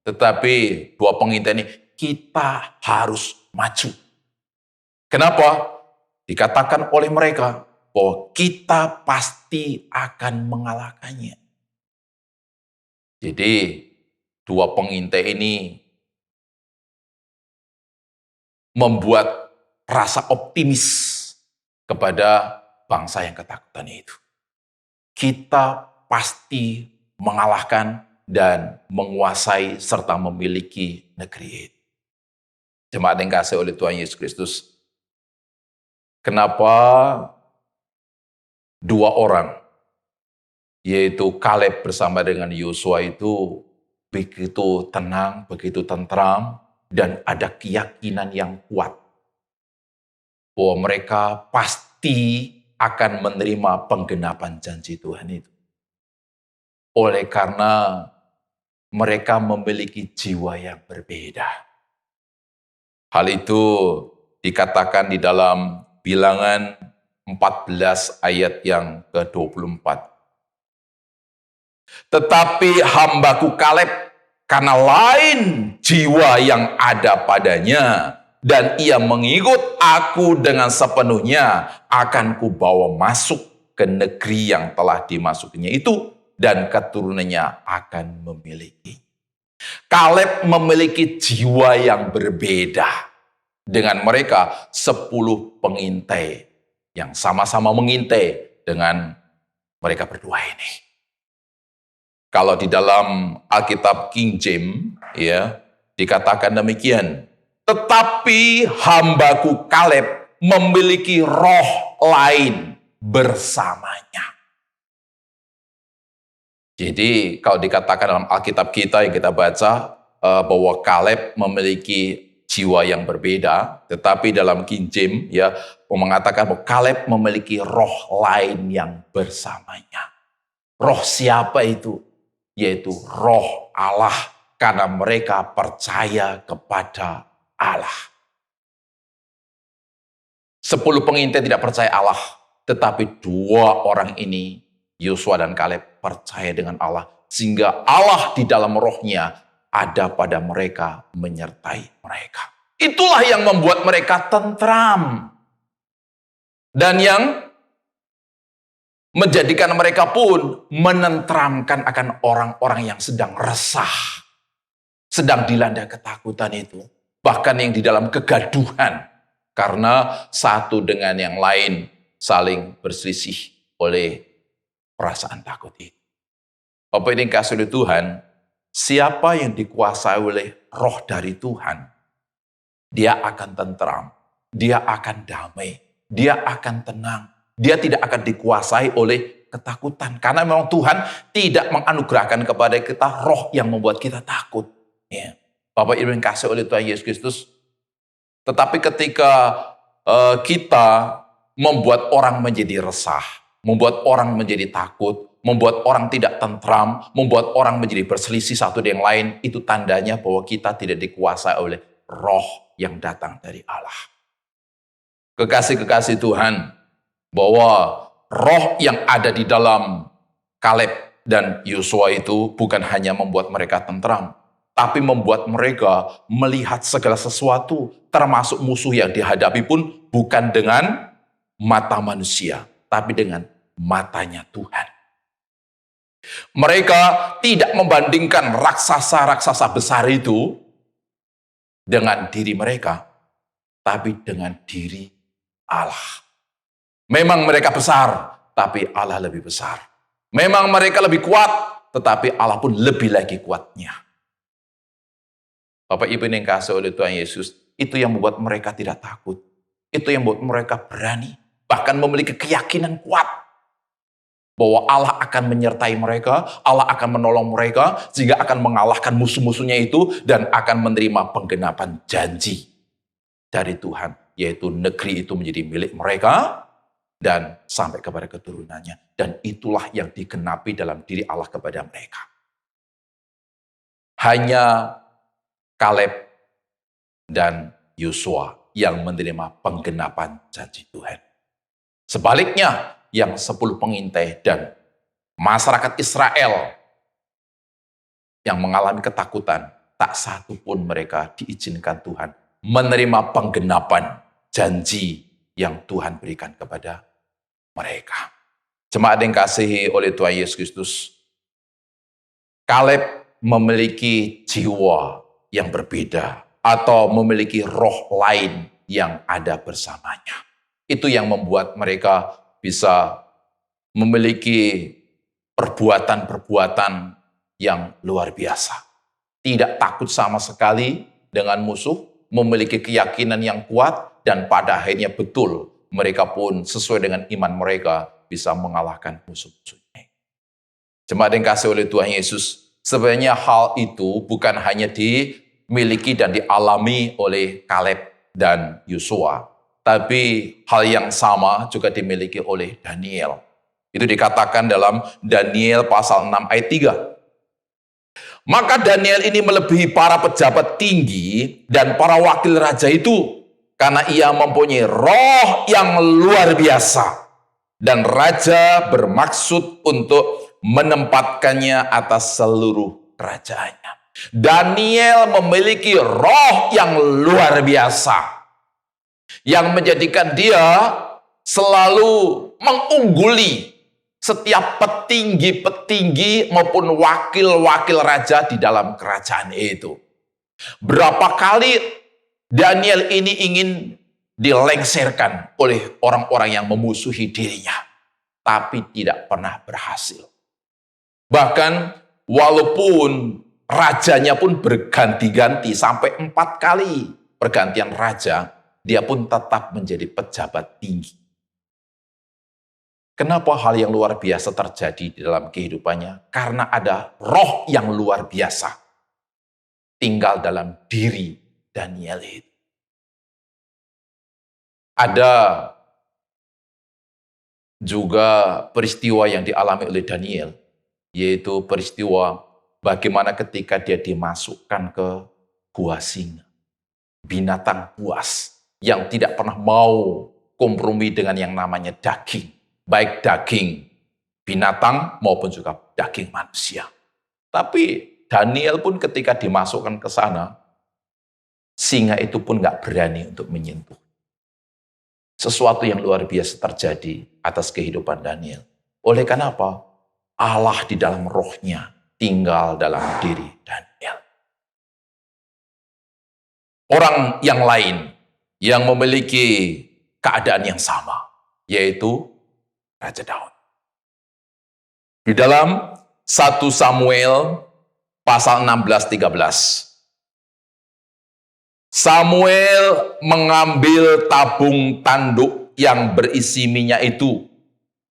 Tetapi 2 pengintai ini, kita harus maju. Kenapa? Dikatakan oleh mereka bahwa kita pasti akan mengalahkannya. Jadi 2 pengintai ini membuat rasa optimis kepada bangsa yang ketakutan itu. Kita pasti mengalahkan dan menguasai serta memiliki negeri itu. Jemaat yang kasih oleh Tuhan Yesus Kristus, kenapa 2 orang, yaitu Kaleb bersama dengan Yosua itu begitu tenang, begitu tentram, dan ada keyakinan yang kuat bahwa mereka pasti akan menerima penggenapan janji Tuhan itu. Oleh karena mereka memiliki jiwa yang berbeda. Hal itu dikatakan di dalam Bilangan 14 ayat yang ke-24. Tetapi hambaku Kaleb karena lain jiwa yang ada padanya, dan ia mengikut aku dengan sepenuhnya, akan kubawa masuk ke negeri yang telah dimasukinya itu, dan keturunannya akan memiliki. Kaleb memiliki jiwa yang berbeda dengan mereka 10 pengintai yang sama-sama mengintai dengan mereka berdua ini. Kalau di dalam Alkitab King James, ya, dikatakan demikian. Tetapi hambaku Kaleb memiliki roh lain bersamanya. Jadi kalau dikatakan dalam Alkitab kita yang kita baca bahwa Kaleb memiliki jiwa yang berbeda, tetapi dalam King James ya mengatakan bahwa Kaleb memiliki roh lain yang bersamanya. Roh siapa itu? Yaitu roh Allah, karena mereka percaya kepada Allah. 10 pengintai tidak percaya Allah, tetapi 2 orang ini, Yosua dan Kaleb, percaya dengan Allah, sehingga Allah di dalam rohnya ada pada mereka, menyertai mereka. Itulah yang membuat mereka tentram. Dan yang menjadikan mereka pun menentramkan akan orang-orang yang sedang resah, sedang dilanda ketakutan itu. Bahkan yang di dalam kegaduhan, karena satu dengan yang lain saling berselisih oleh perasaan takut itu. Bapak ini kasih oleh Tuhan, siapa yang dikuasai oleh roh dari Tuhan, dia akan tentram, dia akan damai, dia akan tenang, dia tidak akan dikuasai oleh ketakutan. Karena memang Tuhan tidak menganugerahkan kepada kita roh yang membuat kita takut. Ya. Bapak Ibu yang kasih oleh Tuhan Yesus Kristus, tetapi ketika kita membuat orang menjadi resah, membuat orang menjadi takut, membuat orang tidak tentram, membuat orang menjadi berselisih satu dengan yang lain, itu tandanya bahwa kita tidak dikuasai oleh roh yang datang dari Allah. Kekasih-kekasih Tuhan, bahwa roh yang ada di dalam Kaleb dan Yosua itu bukan hanya membuat mereka tentram, tapi membuat mereka melihat segala sesuatu, termasuk musuh yang dihadapi pun bukan dengan mata manusia, tapi dengan matanya Tuhan. Mereka tidak membandingkan raksasa-raksasa besar itu dengan diri mereka, tapi dengan diri Allah. Memang mereka besar, tapi Allah lebih besar. Memang mereka lebih kuat, tetapi Allah pun lebih lagi kuatnya. Bapak Ibu yang kasih oleh Tuhan Yesus, itu yang membuat mereka tidak takut. Itu yang membuat mereka berani, bahkan memiliki keyakinan kuat bahwa Allah akan menyertai mereka, Allah akan menolong mereka, sehingga akan mengalahkan musuh-musuhnya itu, dan akan menerima penggenapan janji dari Tuhan, yaitu negeri itu menjadi milik mereka, dan sampai kepada keturunannya. Dan itulah yang digenapi dalam diri Allah kepada mereka. Hanya Kaleb dan Yosua yang menerima penggenapan janji Tuhan. Sebaliknya, yang 10 pengintai dan masyarakat Israel yang mengalami ketakutan, tak satu pun mereka diizinkan Tuhan menerima penggenapan janji yang Tuhan berikan kepada mereka. Jemaat yang kasihi oleh Tuhan Yesus Kristus, Kaleb memiliki jiwa yang berbeda atau memiliki roh lain yang ada bersamanya. Itu yang membuat mereka bisa memiliki perbuatan-perbuatan yang luar biasa. Tidak takut sama sekali dengan musuh, memiliki keyakinan yang kuat, dan pada akhirnya betul mereka pun sesuai dengan iman mereka bisa mengalahkan musuh-musuhnya. Jemaat yang kasih oleh Tuhan Yesus, sebenarnya hal itu bukan hanya dimiliki dan dialami oleh Kaleb dan Yosua, tapi hal yang sama juga dimiliki oleh Daniel. Itu dikatakan dalam Daniel pasal 6 ayat 3. Maka Daniel ini melebihi para pejabat tinggi dan para wakil raja itu, karena ia mempunyai roh yang luar biasa. Dan raja bermaksud untuk menempatkannya atas seluruh kerajaannya. Daniel memiliki roh yang luar biasa, yang menjadikan dia selalu mengungguli setiap petinggi-petinggi maupun wakil-wakil raja di dalam kerajaan itu. Berapa kali Daniel ini ingin dilengsarkan oleh orang-orang yang memusuhi dirinya, tapi tidak pernah berhasil. Bahkan walaupun rajanya pun berganti-ganti sampai 4 kali pergantian raja, dia pun tetap menjadi pejabat tinggi. Kenapa hal yang luar biasa terjadi di dalam kehidupannya? Karena ada roh yang luar biasa tinggal dalam diri Daniel itu. Ada juga peristiwa yang dialami oleh Daniel, yaitu peristiwa bagaimana ketika dia dimasukkan ke gua singa. Binatang buas yang tidak pernah mau kompromi dengan yang namanya daging. Baik daging binatang maupun juga daging manusia. Tapi Daniel pun ketika dimasukkan ke sana, singa itu pun nggak berani untuk menyentuh. Sesuatu yang luar biasa terjadi atas kehidupan Daniel. Oleh karena apa? Allah di dalam rohnya tinggal dalam diri Daniel. Orang yang lain yang memiliki keadaan yang sama, yaitu Raja Daud. Di dalam 1 Samuel pasal 16-13. Samuel mengambil tabung tanduk yang berisi minyak itu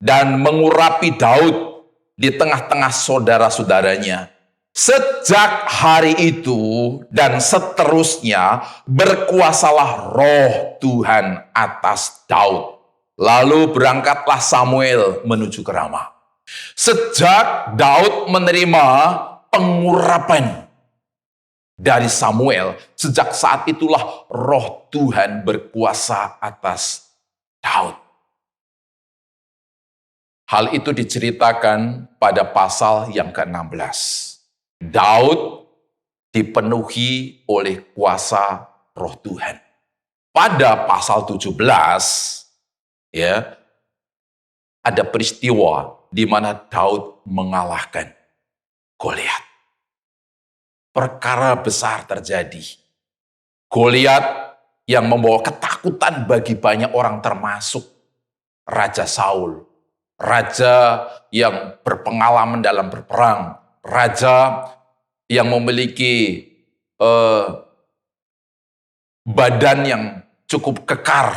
dan mengurapi Daud di tengah-tengah saudara-saudaranya. Sejak hari itu dan seterusnya berkuasalah roh Tuhan atas Daud. Lalu berangkatlah Samuel menuju ke Rama. Sejak Daud menerima pengurapan dari Samuel, sejak saat itulah roh Tuhan berkuasa atas Daud. Hal itu diceritakan pada pasal yang ke-16. Daud dipenuhi oleh kuasa roh Tuhan. Pada pasal 17, ya, ada peristiwa di mana Daud mengalahkan Goliat. Perkara besar terjadi. Goliat yang membawa ketakutan bagi banyak orang termasuk Raja Saul. Raja yang berpengalaman dalam berperang. Raja yang memiliki badan yang cukup kekar.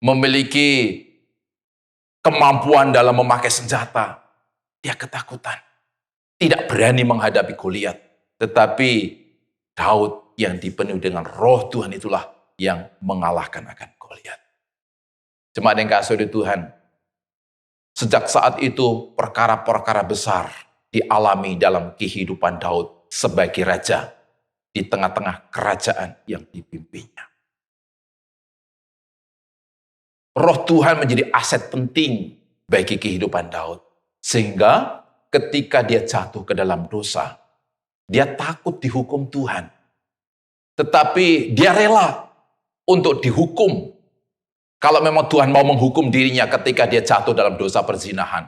Memiliki kemampuan dalam memakai senjata. Dia ketakutan. Tidak berani menghadapi Goliat. Tetapi Daud yang dipenuhi dengan roh Tuhan itulah yang mengalahkan akan Goliat. Jemaat yang kasih di Tuhan, sejak saat itu perkara-perkara besar dialami dalam kehidupan Daud sebagai raja di tengah-tengah kerajaan yang dipimpinnya. Roh Tuhan menjadi aset penting bagi kehidupan Daud. Sehingga ketika dia jatuh ke dalam dosa, dia takut dihukum Tuhan. Tetapi dia rela untuk dihukum. Kalau memang Tuhan mau menghukum dirinya ketika dia jatuh dalam dosa perzinahan.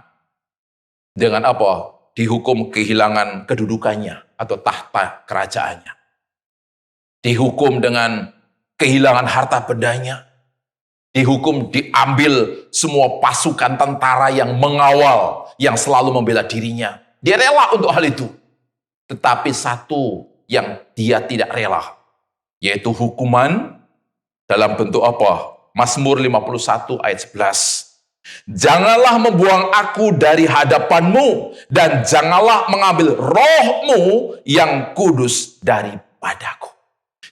Dengan apa? Dihukum kehilangan kedudukannya atau tahta kerajaannya. Dihukum dengan kehilangan harta bendanya. Dihukum diambil semua pasukan tentara yang mengawal, yang selalu membela dirinya. Dia rela untuk hal itu. Tetapi satu yang dia tidak rela, yaitu hukuman dalam bentuk apa? Mazmur 51 ayat 11. Janganlah membuang aku dari hadapanmu, dan janganlah mengambil rohmu yang kudus daripadaku.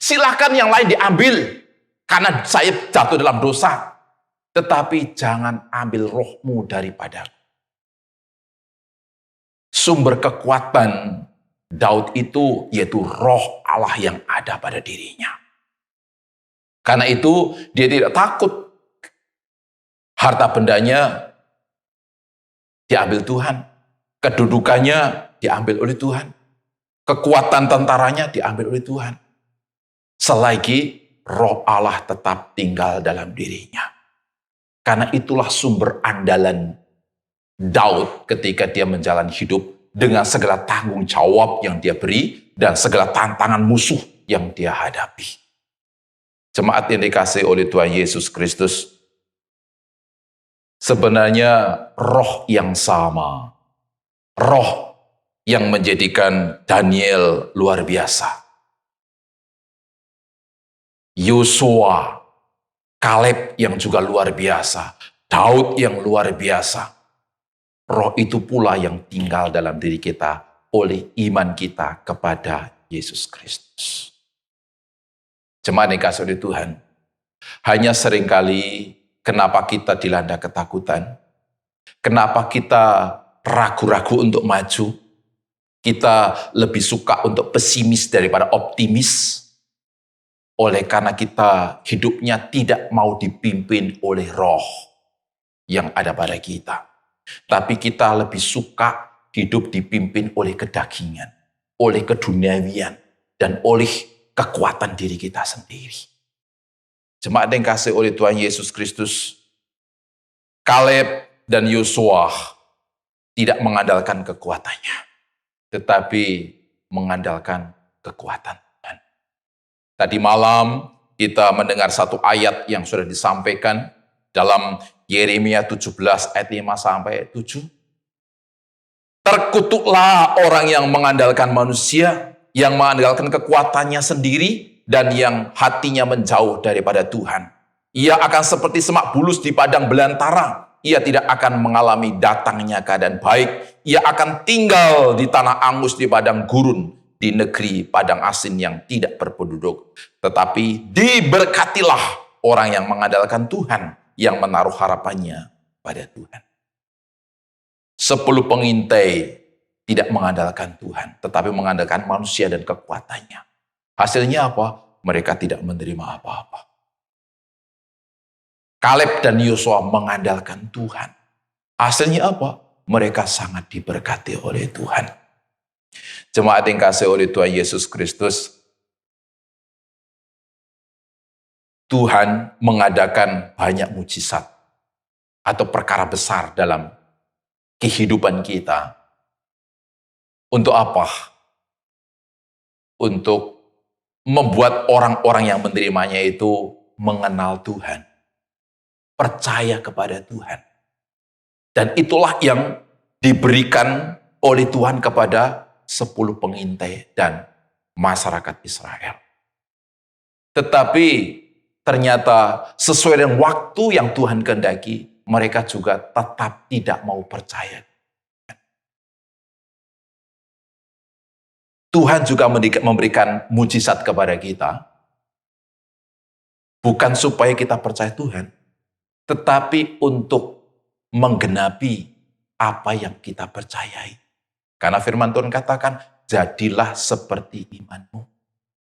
Silahkan yang lain diambil, karena saya jatuh dalam dosa. Tetapi jangan ambil rohmu daripadaku. Sumber kekuatan Daud itu yaitu roh Allah yang ada pada dirinya. Karena itu dia tidak takut harta bendanya diambil Tuhan. Kedudukannya diambil oleh Tuhan. kekuatan tentaranya diambil oleh Tuhan. Selagi Roh Allah tetap tinggal dalam dirinya. Karena itulah sumber andalan Daud ketika dia menjalani hidup dengan segala tanggung jawab yang dia beri dan segala tantangan musuh yang dia hadapi. Jemaat yang dikasihi oleh Tuhan Yesus Kristus, sebenarnya roh yang sama, roh yang menjadikan Daniel luar biasa, Yosua, Kaleb yang juga luar biasa, Daud yang luar biasa. Roh itu pula yang tinggal dalam diri kita oleh iman kita kepada Yesus Kristus. Jemaat yang dikasihi oleh Tuhan, hanya seringkali kenapa kita dilanda ketakutan, kenapa kita ragu-ragu untuk maju, kita lebih suka untuk pesimis daripada optimis, oleh karena kita hidupnya tidak mau dipimpin oleh roh yang ada pada kita. Tapi kita lebih suka hidup dipimpin oleh kedagingan, oleh keduniawian, dan oleh kekuatan diri kita sendiri. Jemaat yang kasih oleh Tuhan Yesus Kristus, Kaleb dan Yosua tidak mengandalkan kekuatannya, tetapi mengandalkan kekuatan. Tadi malam kita mendengar satu ayat yang sudah disampaikan dalam Yeremia 17 ayat 5 sampai 7. Terkutuklah orang yang mengandalkan manusia, yang mengandalkan kekuatannya sendiri, dan yang hatinya menjauh daripada Tuhan. Ia akan seperti semak bulus di padang belantara. Ia tidak akan mengalami datangnya keadaan baik. Ia akan tinggal di tanah angus di padang gurun, di negeri padang asin yang tidak berpenduduk. Tetapi diberkatilah orang yang mengandalkan Tuhan, yang menaruh harapannya pada Tuhan. 10 pengintai tidak mengandalkan Tuhan, tetapi mengandalkan manusia dan kekuatannya. Hasilnya apa? Mereka tidak menerima apa-apa. Kaleb dan Yosua mengandalkan Tuhan. Hasilnya apa? Mereka sangat diberkati oleh Tuhan. Jemaat yang kasih oleh Tuhan Yesus Kristus, Tuhan mengadakan banyak mujizat atau perkara besar dalam kehidupan kita. Untuk apa? Untuk membuat orang-orang yang menerimanya itu mengenal Tuhan, percaya kepada Tuhan. Dan itulah yang diberikan oleh Tuhan kepada 10 pengintai dan masyarakat Israel. Tetapi ternyata sesuai dengan waktu yang Tuhan kehendaki, mereka juga tetap tidak mau percaya. Tuhan juga memberikan mujizat kepada kita, bukan supaya kita percaya Tuhan, tetapi untuk menggenapi apa yang kita percayai. Karena firman Tuhan katakan, jadilah seperti imanmu.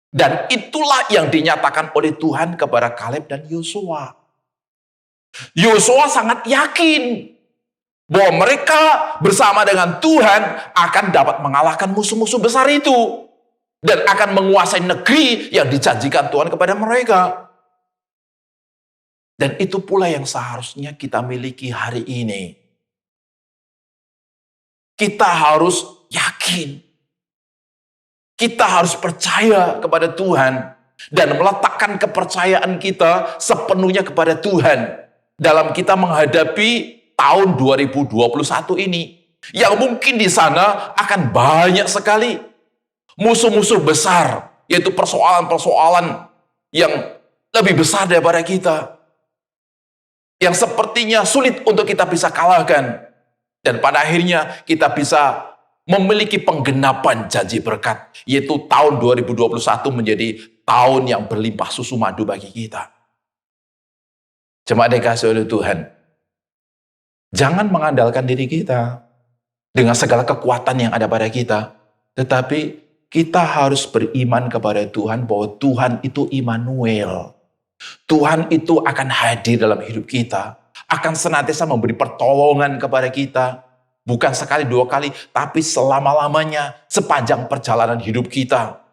Dan itulah yang dinyatakan oleh Tuhan kepada Kaleb dan Yosua. Yosua sangat yakin bahwa mereka bersama dengan Tuhan akan dapat mengalahkan musuh-musuh besar itu. Dan akan menguasai negeri yang dijanjikan Tuhan kepada mereka. Dan itu pula yang seharusnya kita miliki hari ini. Kita harus yakin. Kita harus percaya kepada Tuhan. Dan meletakkan kepercayaan kita sepenuhnya kepada Tuhan. Dalam kita menghadapi tahun 2021 ini. Yang mungkin di sana akan banyak sekali musuh-musuh besar. Yaitu persoalan-persoalan yang lebih besar daripada kita. Yang sepertinya sulit untuk kita bisa kalahkan. Dan pada akhirnya kita bisa memiliki penggenapan janji berkat. Yaitu tahun 2021 menjadi tahun yang berlimpah susu madu bagi kita. Jemaat dikasihi oleh Tuhan. Jangan mengandalkan diri kita dengan segala kekuatan yang ada pada kita. Tetapi kita harus beriman kepada Tuhan bahwa Tuhan itu Immanuel. Tuhan itu akan hadir dalam hidup kita. Akan senantiasa memberi pertolongan kepada kita. Bukan sekali, dua kali, tapi selama-lamanya sepanjang perjalanan hidup kita.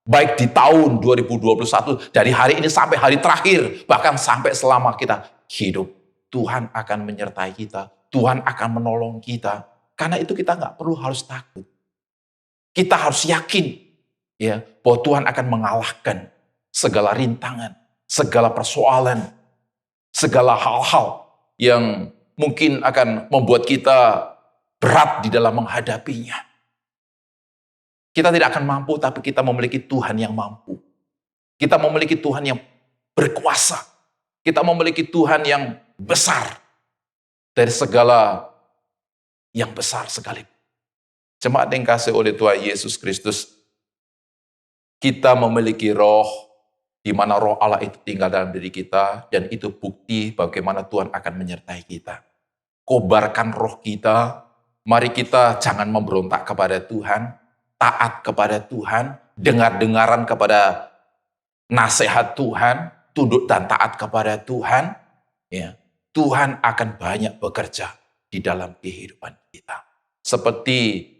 Baik di tahun 2021, dari hari ini sampai hari terakhir, bahkan sampai selama kita hidup. Tuhan akan menyertai kita, Tuhan akan menolong kita. Karena itu kita nggak perlu harus takut. Kita harus yakin ya bahwa Tuhan akan mengalahkan segala rintangan, segala persoalan, segala hal-hal yang mungkin akan membuat kita berat di dalam menghadapinya. Kita tidak akan mampu, tapi kita memiliki Tuhan yang mampu. Kita memiliki Tuhan yang berkuasa. Kita memiliki Tuhan yang besar dari segala yang besar sekalipun. Jemaat yang kasih oleh Tuhan Yesus Kristus, kita memiliki roh, di mana roh Allah itu tinggal dalam diri kita, dan itu bukti bagaimana Tuhan akan menyertai kita. Kobarkan roh kita, mari kita jangan memberontak kepada Tuhan, taat kepada Tuhan, dengar-dengaran kepada nasihat Tuhan, tunduk dan taat kepada Tuhan. Ya, Tuhan akan banyak bekerja di dalam kehidupan kita. Seperti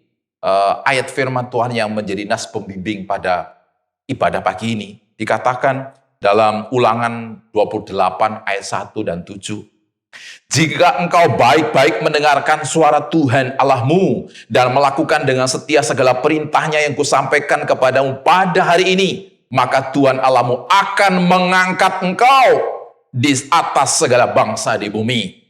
ayat firman Tuhan yang menjadi nas pembimbing pada ibadah pagi ini, dikatakan dalam Ulangan 28 ayat 1 dan 7. Jika engkau baik-baik mendengarkan suara Tuhan Allahmu dan melakukan dengan setia segala perintahnya yang kusampaikan kepadamu pada hari ini, maka Tuhan Allahmu akan mengangkat engkau di atas segala bangsa di bumi.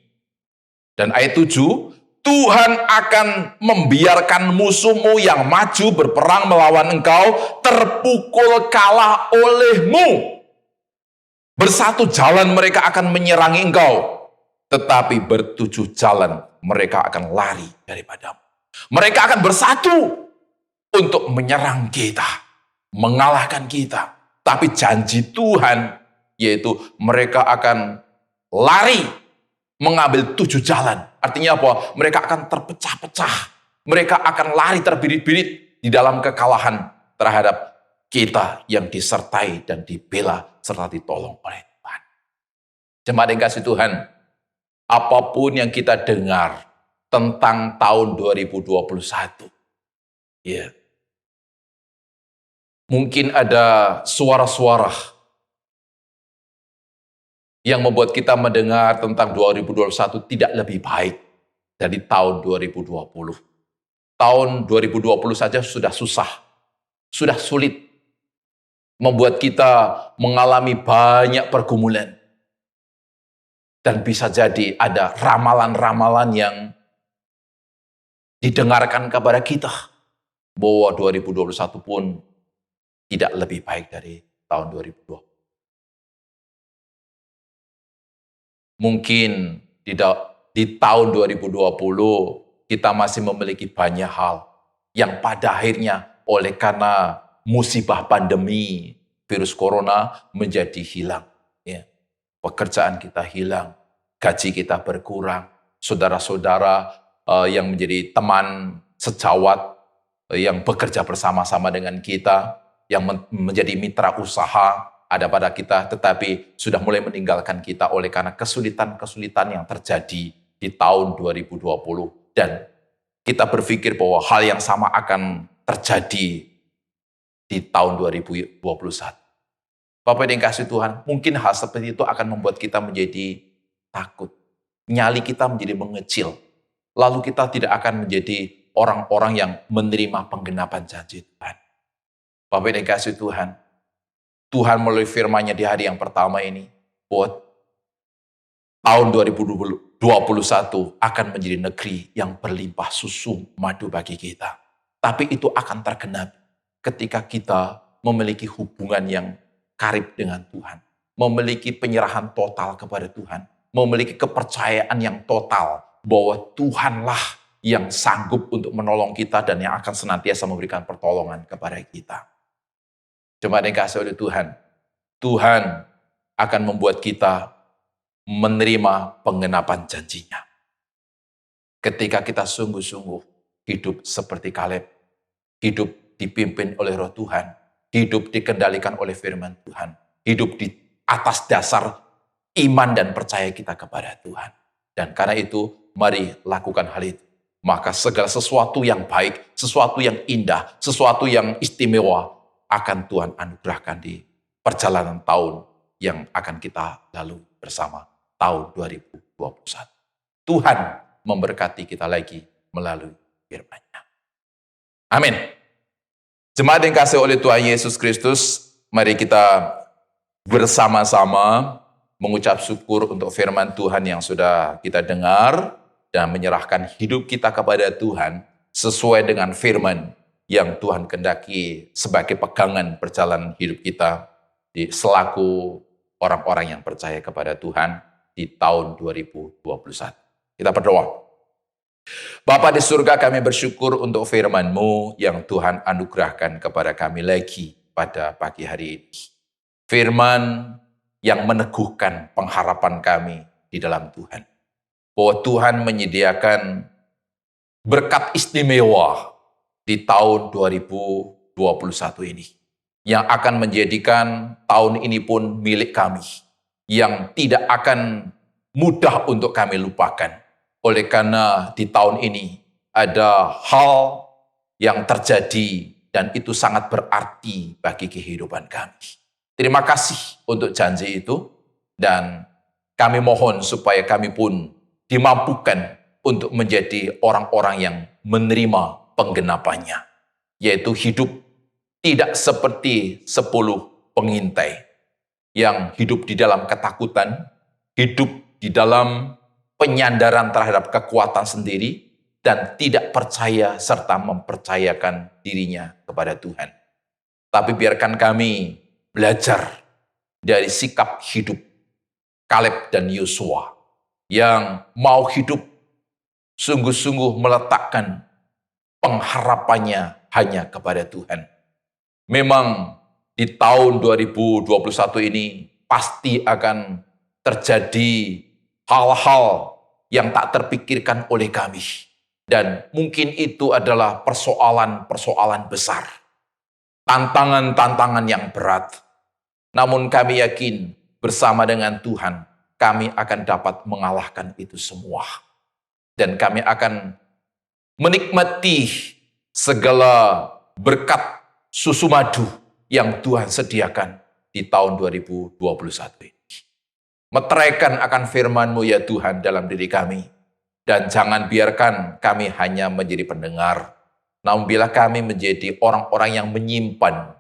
Dan ayat 7, Tuhan akan membiarkan musuhmu yang maju berperang melawan engkau terpukul kalah olehmu. Bersatu jalan mereka akan menyerangi engkau, tetapi bertujuh jalan mereka akan lari daripadamu. Mereka akan bersatu untuk menyerang kita, mengalahkan kita. Tapi janji Tuhan, yaitu mereka akan lari, mengambil 7 jalan. Artinya apa? Mereka akan terpecah-pecah. Mereka akan lari terbirit-birit di dalam kekalahan terhadap kita yang disertai dan dibela serta ditolong oleh Tuhan. Jemaat yang kasih Tuhan, apapun yang kita dengar tentang tahun 2021, ya, mungkin ada suara-suara yang membuat kita mendengar tentang 2021 tidak lebih baik dari tahun 2020. Tahun 2020 saja sudah susah, sudah sulit, membuat kita mengalami banyak pergumulan. Dan bisa jadi ada ramalan-ramalan yang didengarkan kepada kita bahwa 2021 pun tidak lebih baik dari tahun 2020. Mungkin di tahun 2020 kita masih memiliki banyak hal yang pada akhirnya oleh karena musibah pandemi virus corona menjadi hilang. Ya. Pekerjaan kita hilang, gaji kita berkurang, saudara-saudara yang menjadi teman sejawat yang bekerja bersama-sama dengan kita, yang menjadi mitra usaha ada pada kita, tetapi sudah mulai meninggalkan kita oleh karena kesulitan-kesulitan yang terjadi di tahun 2020. Dan kita berpikir bahwa hal yang sama akan terjadi di tahun 2021. Bapak yang kasih Tuhan, mungkin hal seperti itu akan membuat kita menjadi takut. Nyali kita menjadi mengecil. Lalu kita tidak akan menjadi orang-orang yang menerima penggenapan janji Tuhan. Bapak yang kasih Tuhan, Tuhan melalui firman-Nya di hari yang pertama ini, bahwa tahun 2021 akan menjadi negeri yang berlimpah susu madu bagi kita. Tapi itu akan tergenap ketika kita memiliki hubungan yang karib dengan Tuhan, memiliki penyerahan total kepada Tuhan, memiliki kepercayaan yang total bahwa Tuhanlah yang sanggup untuk menolong kita dan yang akan senantiasa memberikan pertolongan kepada kita. Jemaat yang kasih oleh Tuhan, Tuhan akan membuat kita menerima penggenapan janji-Nya. Ketika kita sungguh-sungguh hidup seperti Kaleb, hidup dipimpin oleh Roh Tuhan, hidup dikendalikan oleh firman Tuhan, hidup di atas dasar iman dan percaya kita kepada Tuhan. Dan karena itu, mari lakukan hal itu. maka segala sesuatu yang baik, sesuatu yang indah, sesuatu yang istimewa akan Tuhan anugerahkan di perjalanan tahun yang akan kita lalui bersama, tahun 2021. Tuhan memberkati kita lagi melalui firman-Nya. Amin. Jemaat yang kasih oleh Tuhan Yesus Kristus, mari kita bersama-sama mengucap syukur untuk firman Tuhan yang sudah kita dengar dan menyerahkan hidup kita kepada Tuhan sesuai dengan firman yang Tuhan kehendaki sebagai pegangan perjalanan hidup kita selaku orang-orang yang percaya kepada Tuhan di tahun 2021. Kita berdoa. Bapa di surga, kami bersyukur untuk firman-Mu yang Tuhan anugerahkan kepada kami lagi pada pagi hari ini. Firman yang meneguhkan pengharapan kami di dalam Tuhan. Bahwa Tuhan menyediakan berkat istimewa di tahun 2021 ini. Yang akan menjadikan tahun ini pun milik kami. Yang tidak akan mudah untuk kami lupakan. Oleh karena di tahun ini ada hal yang terjadi dan itu sangat berarti bagi kehidupan kami. Terima kasih untuk janji itu dan kami mohon supaya kami pun dimampukan untuk menjadi orang-orang yang menerima penggenapannya. Yaitu hidup tidak seperti 10 pengintai yang hidup di dalam ketakutan, hidup di dalam penyandaran terhadap kekuatan sendiri, dan tidak percaya serta mempercayakan dirinya kepada Tuhan. Tapi biarkan kami belajar dari sikap hidup Kaleb dan Yosua yang mau hidup sungguh-sungguh meletakkan pengharapannya hanya kepada Tuhan. Memang di tahun 2021 ini pasti akan terjadi hal-hal yang tak terpikirkan oleh kami. Dan mungkin itu adalah persoalan-persoalan besar. Tantangan-tantangan yang berat. Namun kami yakin bersama dengan Tuhan, kami akan dapat mengalahkan itu semua. Dan kami akan menikmati segala berkat susu madu yang Tuhan sediakan di tahun 2021 ini. Meteraikan akan firman-Mu ya Tuhan dalam diri kami. Dan jangan biarkan kami hanya menjadi pendengar. Namun bila kami menjadi orang-orang yang menyimpan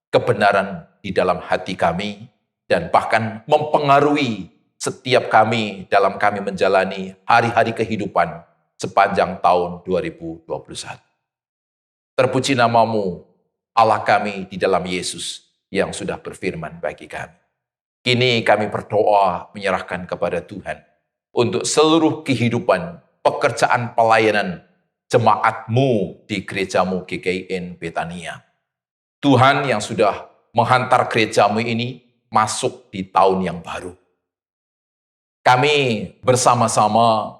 kebenaran di dalam hati kami. Dan bahkan mempengaruhi setiap kami dalam kami menjalani hari-hari kehidupan sepanjang tahun 2021. Terpuji nama-Mu, Allah kami di dalam Yesus yang sudah berfirman bagi kami. Kini kami berdoa menyerahkan kepada Tuhan untuk seluruh kehidupan, pekerjaan pelayanan jemaat-Mu di gereja-Mu GKIN Betania. Tuhan yang sudah menghantar gereja-Mu ini masuk di tahun yang baru. Kami bersama-sama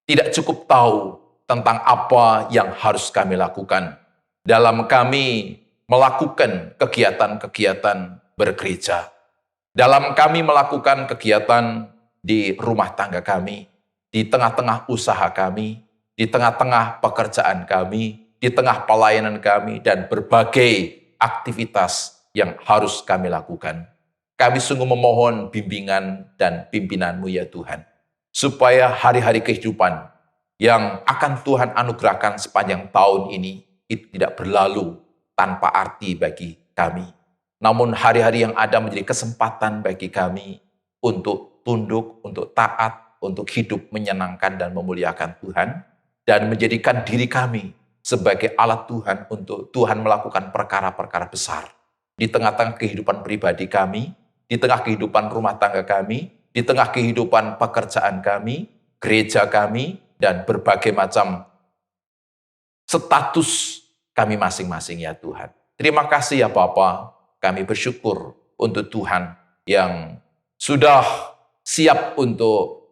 tidak cukup tahu tentang apa yang harus kami lakukan dalam kami melakukan kegiatan-kegiatan bergereja. Dalam kami melakukan kegiatan di rumah tangga kami, di tengah-tengah usaha kami, di tengah-tengah pekerjaan kami, di tengah pelayanan kami, dan berbagai aktivitas yang harus kami lakukan. Kami sungguh memohon bimbingan dan pimpinan-Mu ya Tuhan, supaya hari-hari kehidupan yang akan Tuhan anugerahkan sepanjang tahun ini, itu tidak berlalu tanpa arti bagi kami. Namun hari-hari yang ada menjadi kesempatan bagi kami untuk tunduk, untuk taat, untuk hidup menyenangkan dan memuliakan Tuhan, dan menjadikan diri kami sebagai alat Tuhan untuk Tuhan melakukan perkara-perkara besar di tengah-tengah kehidupan pribadi kami, di tengah kehidupan rumah tangga kami, di tengah kehidupan pekerjaan kami, gereja kami, dan berbagai macam status kami masing-masing ya Tuhan. Terima kasih ya Bapa. Kami bersyukur untuk Tuhan yang sudah siap untuk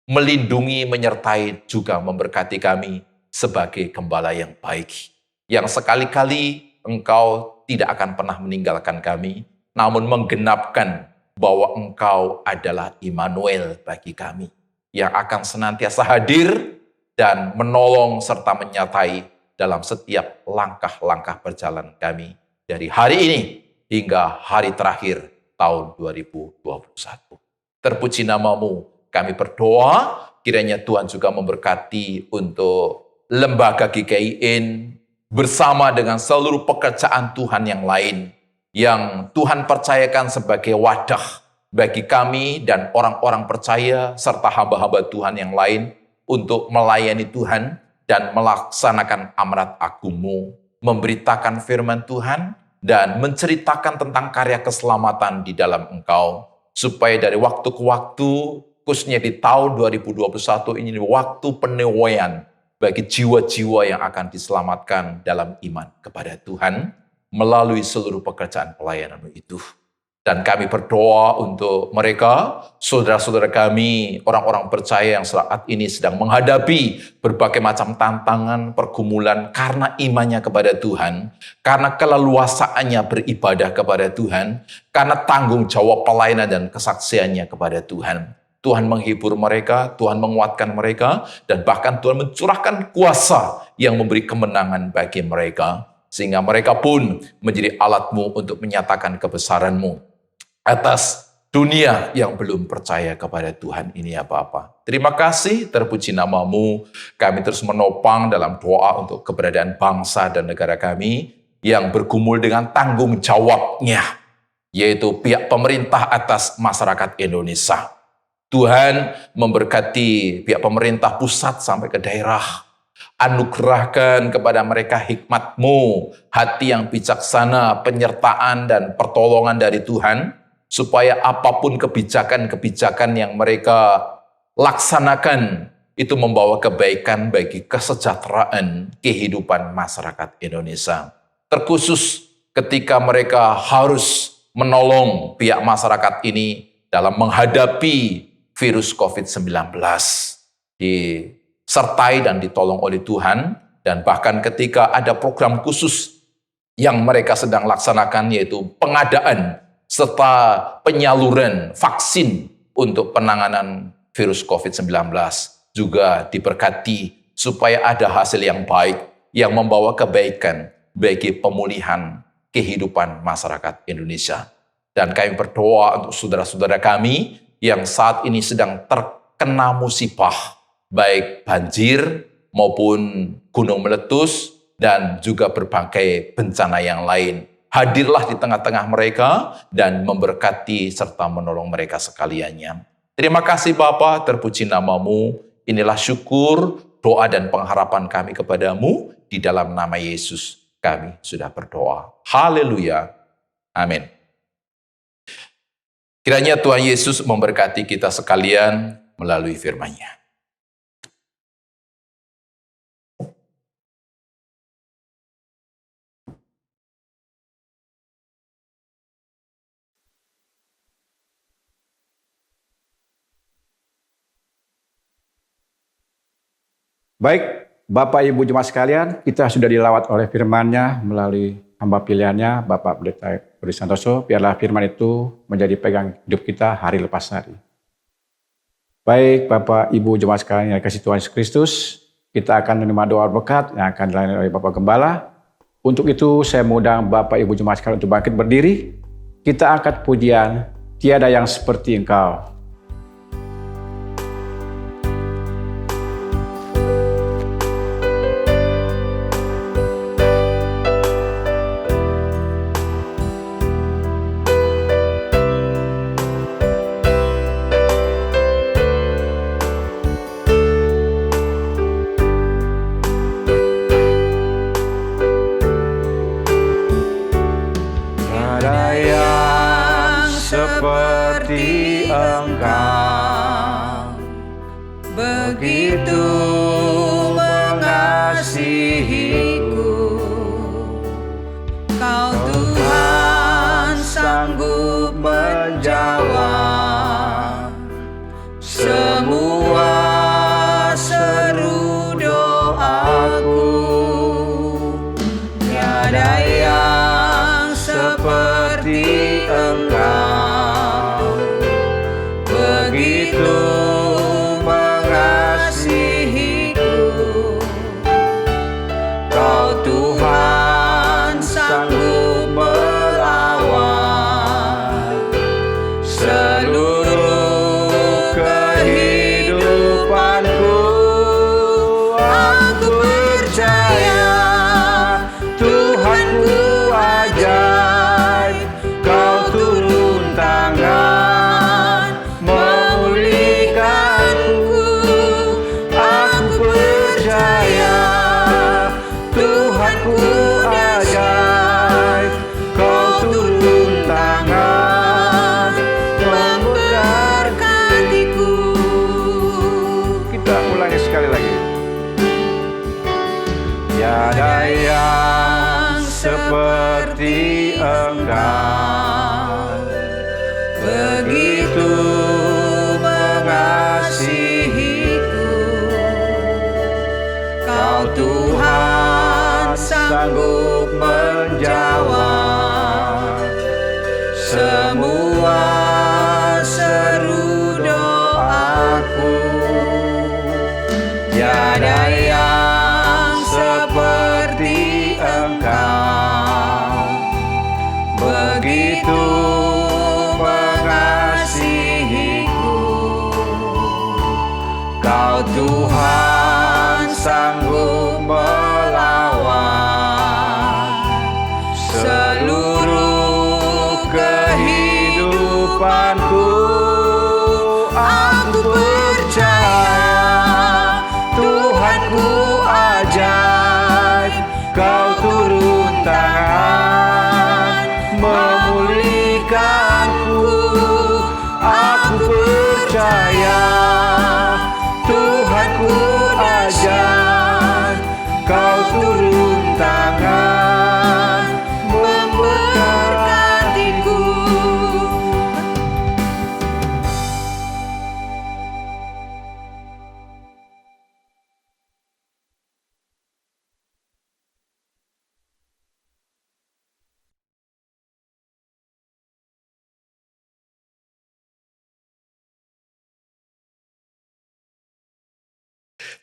melindungi, menyertai, juga memberkati kami sebagai gembala yang baik. Yang sekali-kali Engkau tidak akan pernah meninggalkan kami, namun menggenapkan bahwa Engkau adalah Immanuel bagi kami, yang akan senantiasa hadir dan menolong serta menyertai dalam setiap langkah-langkah perjalanan kami dari hari ini hingga hari terakhir tahun 2021. Terpuji namamu, kami berdoa kiranya Tuhan juga memberkati untuk lembaga GKIN bersama dengan seluruh pekerjaan Tuhan yang lain yang Tuhan percayakan sebagai wadah bagi kami dan orang-orang percaya serta hamba-hamba Tuhan yang lain untuk melayani Tuhan dan melaksanakan amanat agung-Mu, memberitakan firman Tuhan dan menceritakan tentang karya keselamatan di dalam Engkau, supaya dari waktu ke waktu, khususnya di tahun 2021 ini waktu penewayan bagi jiwa-jiwa yang akan diselamatkan dalam iman kepada Tuhan melalui seluruh pekerjaan pelayanan itu. Dan kami berdoa untuk mereka, saudara-saudara kami, orang-orang percaya yang saat ini sedang menghadapi berbagai macam tantangan, pergumulan karena imannya kepada Tuhan, karena keleluasaannya beribadah kepada Tuhan, karena tanggung jawab pelayanan dan kesaksiannya kepada Tuhan. Tuhan menghibur mereka, Tuhan menguatkan mereka, dan bahkan Tuhan mencurahkan kuasa yang memberi kemenangan bagi mereka, sehingga mereka pun menjadi alat-Mu untuk menyatakan kebesaran-Mu atas dunia yang belum percaya kepada Tuhan ini ya Bapa. Terima kasih, terpuji namamu. Kami terus menopang dalam doa untuk keberadaan bangsa dan negara kami yang bergumul dengan tanggung jawabnya, yaitu pihak pemerintah atas masyarakat Indonesia. Tuhan memberkati pihak pemerintah pusat sampai ke daerah. Anugerahkan kepada mereka hikmat-Mu, hati yang bijaksana, penyertaan dan pertolongan dari Tuhan, supaya apapun kebijakan-kebijakan yang mereka laksanakan itu membawa kebaikan bagi kesejahteraan kehidupan masyarakat Indonesia. Terkhusus ketika mereka harus menolong pihak masyarakat ini dalam menghadapi virus COVID-19. Disertai dan ditolong oleh Tuhan, dan bahkan ketika ada program khusus yang mereka sedang laksanakan, yaitu pengadaan serta penyaluran vaksin untuk penanganan virus COVID-19 juga diberkati supaya ada hasil yang baik yang membawa kebaikan bagi pemulihan kehidupan masyarakat Indonesia. Dan kami berdoa untuk saudara-saudara kami yang saat ini sedang terkena musibah, baik banjir maupun gunung meletus dan juga berbagai bencana yang lain. Hadirlah di tengah-tengah mereka dan memberkati serta menolong mereka sekaliannya. Terima kasih Bapa, terpuji namamu. Inilah syukur, doa dan pengharapan kami kepadamu. Di dalam nama Yesus kami sudah berdoa. Haleluya. Amin. Kiranya Tuhan Yesus memberkati kita sekalian melalui firman-Nya. Baik, Bapak Ibu jemaat sekalian, kita sudah dilawat oleh firman-Nya melalui hamba pilihannya, Bapak Pendeta Budi Santoso. Biarlah firman itu menjadi pegang hidup kita hari lepas hari. Baik, Bapak Ibu jemaat sekalian yang dikasihi Tuhan Yesus Kristus, kita akan menerima doa berkat yang akan dilayani oleh Bapak Gembala. Untuk itu, saya mengundang Bapak Ibu jemaat sekalian untuk bangkit berdiri. Kita angkat pujian, tiada yang seperti Engkau. Seperti Engkau, begitu mengasihiku, Kau Tuhan sanggup menjawab semua seru doaku. Tiada yang seperti Engkau, begitu mengasihi. Tuhan sanggup menjawab semua seru doaku. Tiada yang seperti Engkau, begitu mengasihiku. Kau Tuhan sanggup melawan seluruh kehidupanku. Aku percaya Tuhanku ajaib, Kau turun tangan memulihkanku. Aku percaya Tuhanku ajaib, Kau turun tangan memberkatiku.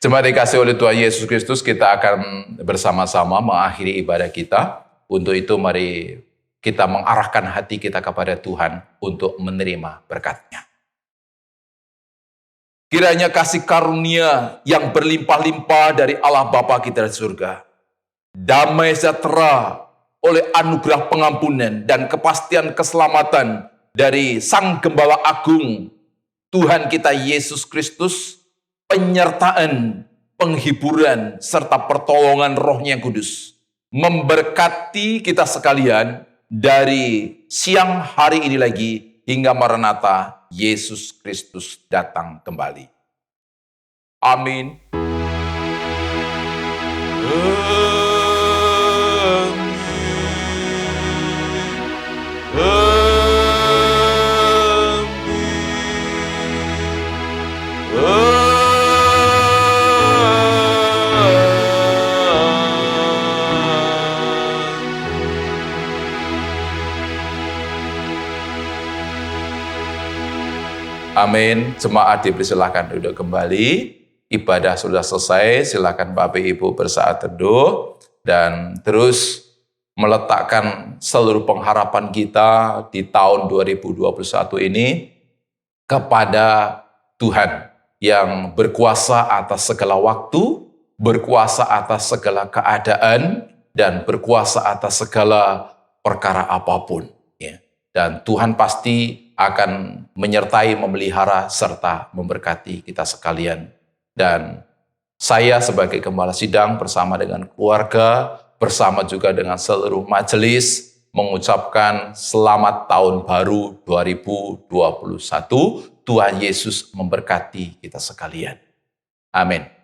Jemaat dikasih oleh Tuhan Yesus Kristus, kita akan bersama-sama mengakhiri ibadah kita. Untuk itu mari kita mengarahkan hati kita kepada Tuhan untuk menerima berkat-Nya. Kiranya kasih karunia yang berlimpah-limpah dari Allah Bapa kita di surga, damai sejahtera oleh anugerah pengampunan dan kepastian keselamatan dari Sang Gembala Agung, Tuhan kita Yesus Kristus, penyertaan, penghiburan, serta pertolongan Roh-Nya yang kudus memberkati kita sekalian dari siang hari ini lagi hingga Maranatha Yesus Kristus datang kembali. Amin. Amin. Jemaat dipersilakan duduk kembali. Ibadah sudah selesai. Silakan Bapak Ibu bersaat teduh dan terus meletakkan seluruh pengharapan kita di tahun 2021 ini kepada Tuhan yang berkuasa atas segala waktu, berkuasa atas segala keadaan, dan berkuasa atas segala perkara apapun. Dan Tuhan pasti akan menyertai, memelihara, serta memberkati kita sekalian. Dan saya sebagai Gembala Sidang bersama dengan keluarga, bersama juga dengan seluruh majelis, mengucapkan selamat tahun baru 2021. Tuhan Yesus memberkati kita sekalian. Amin.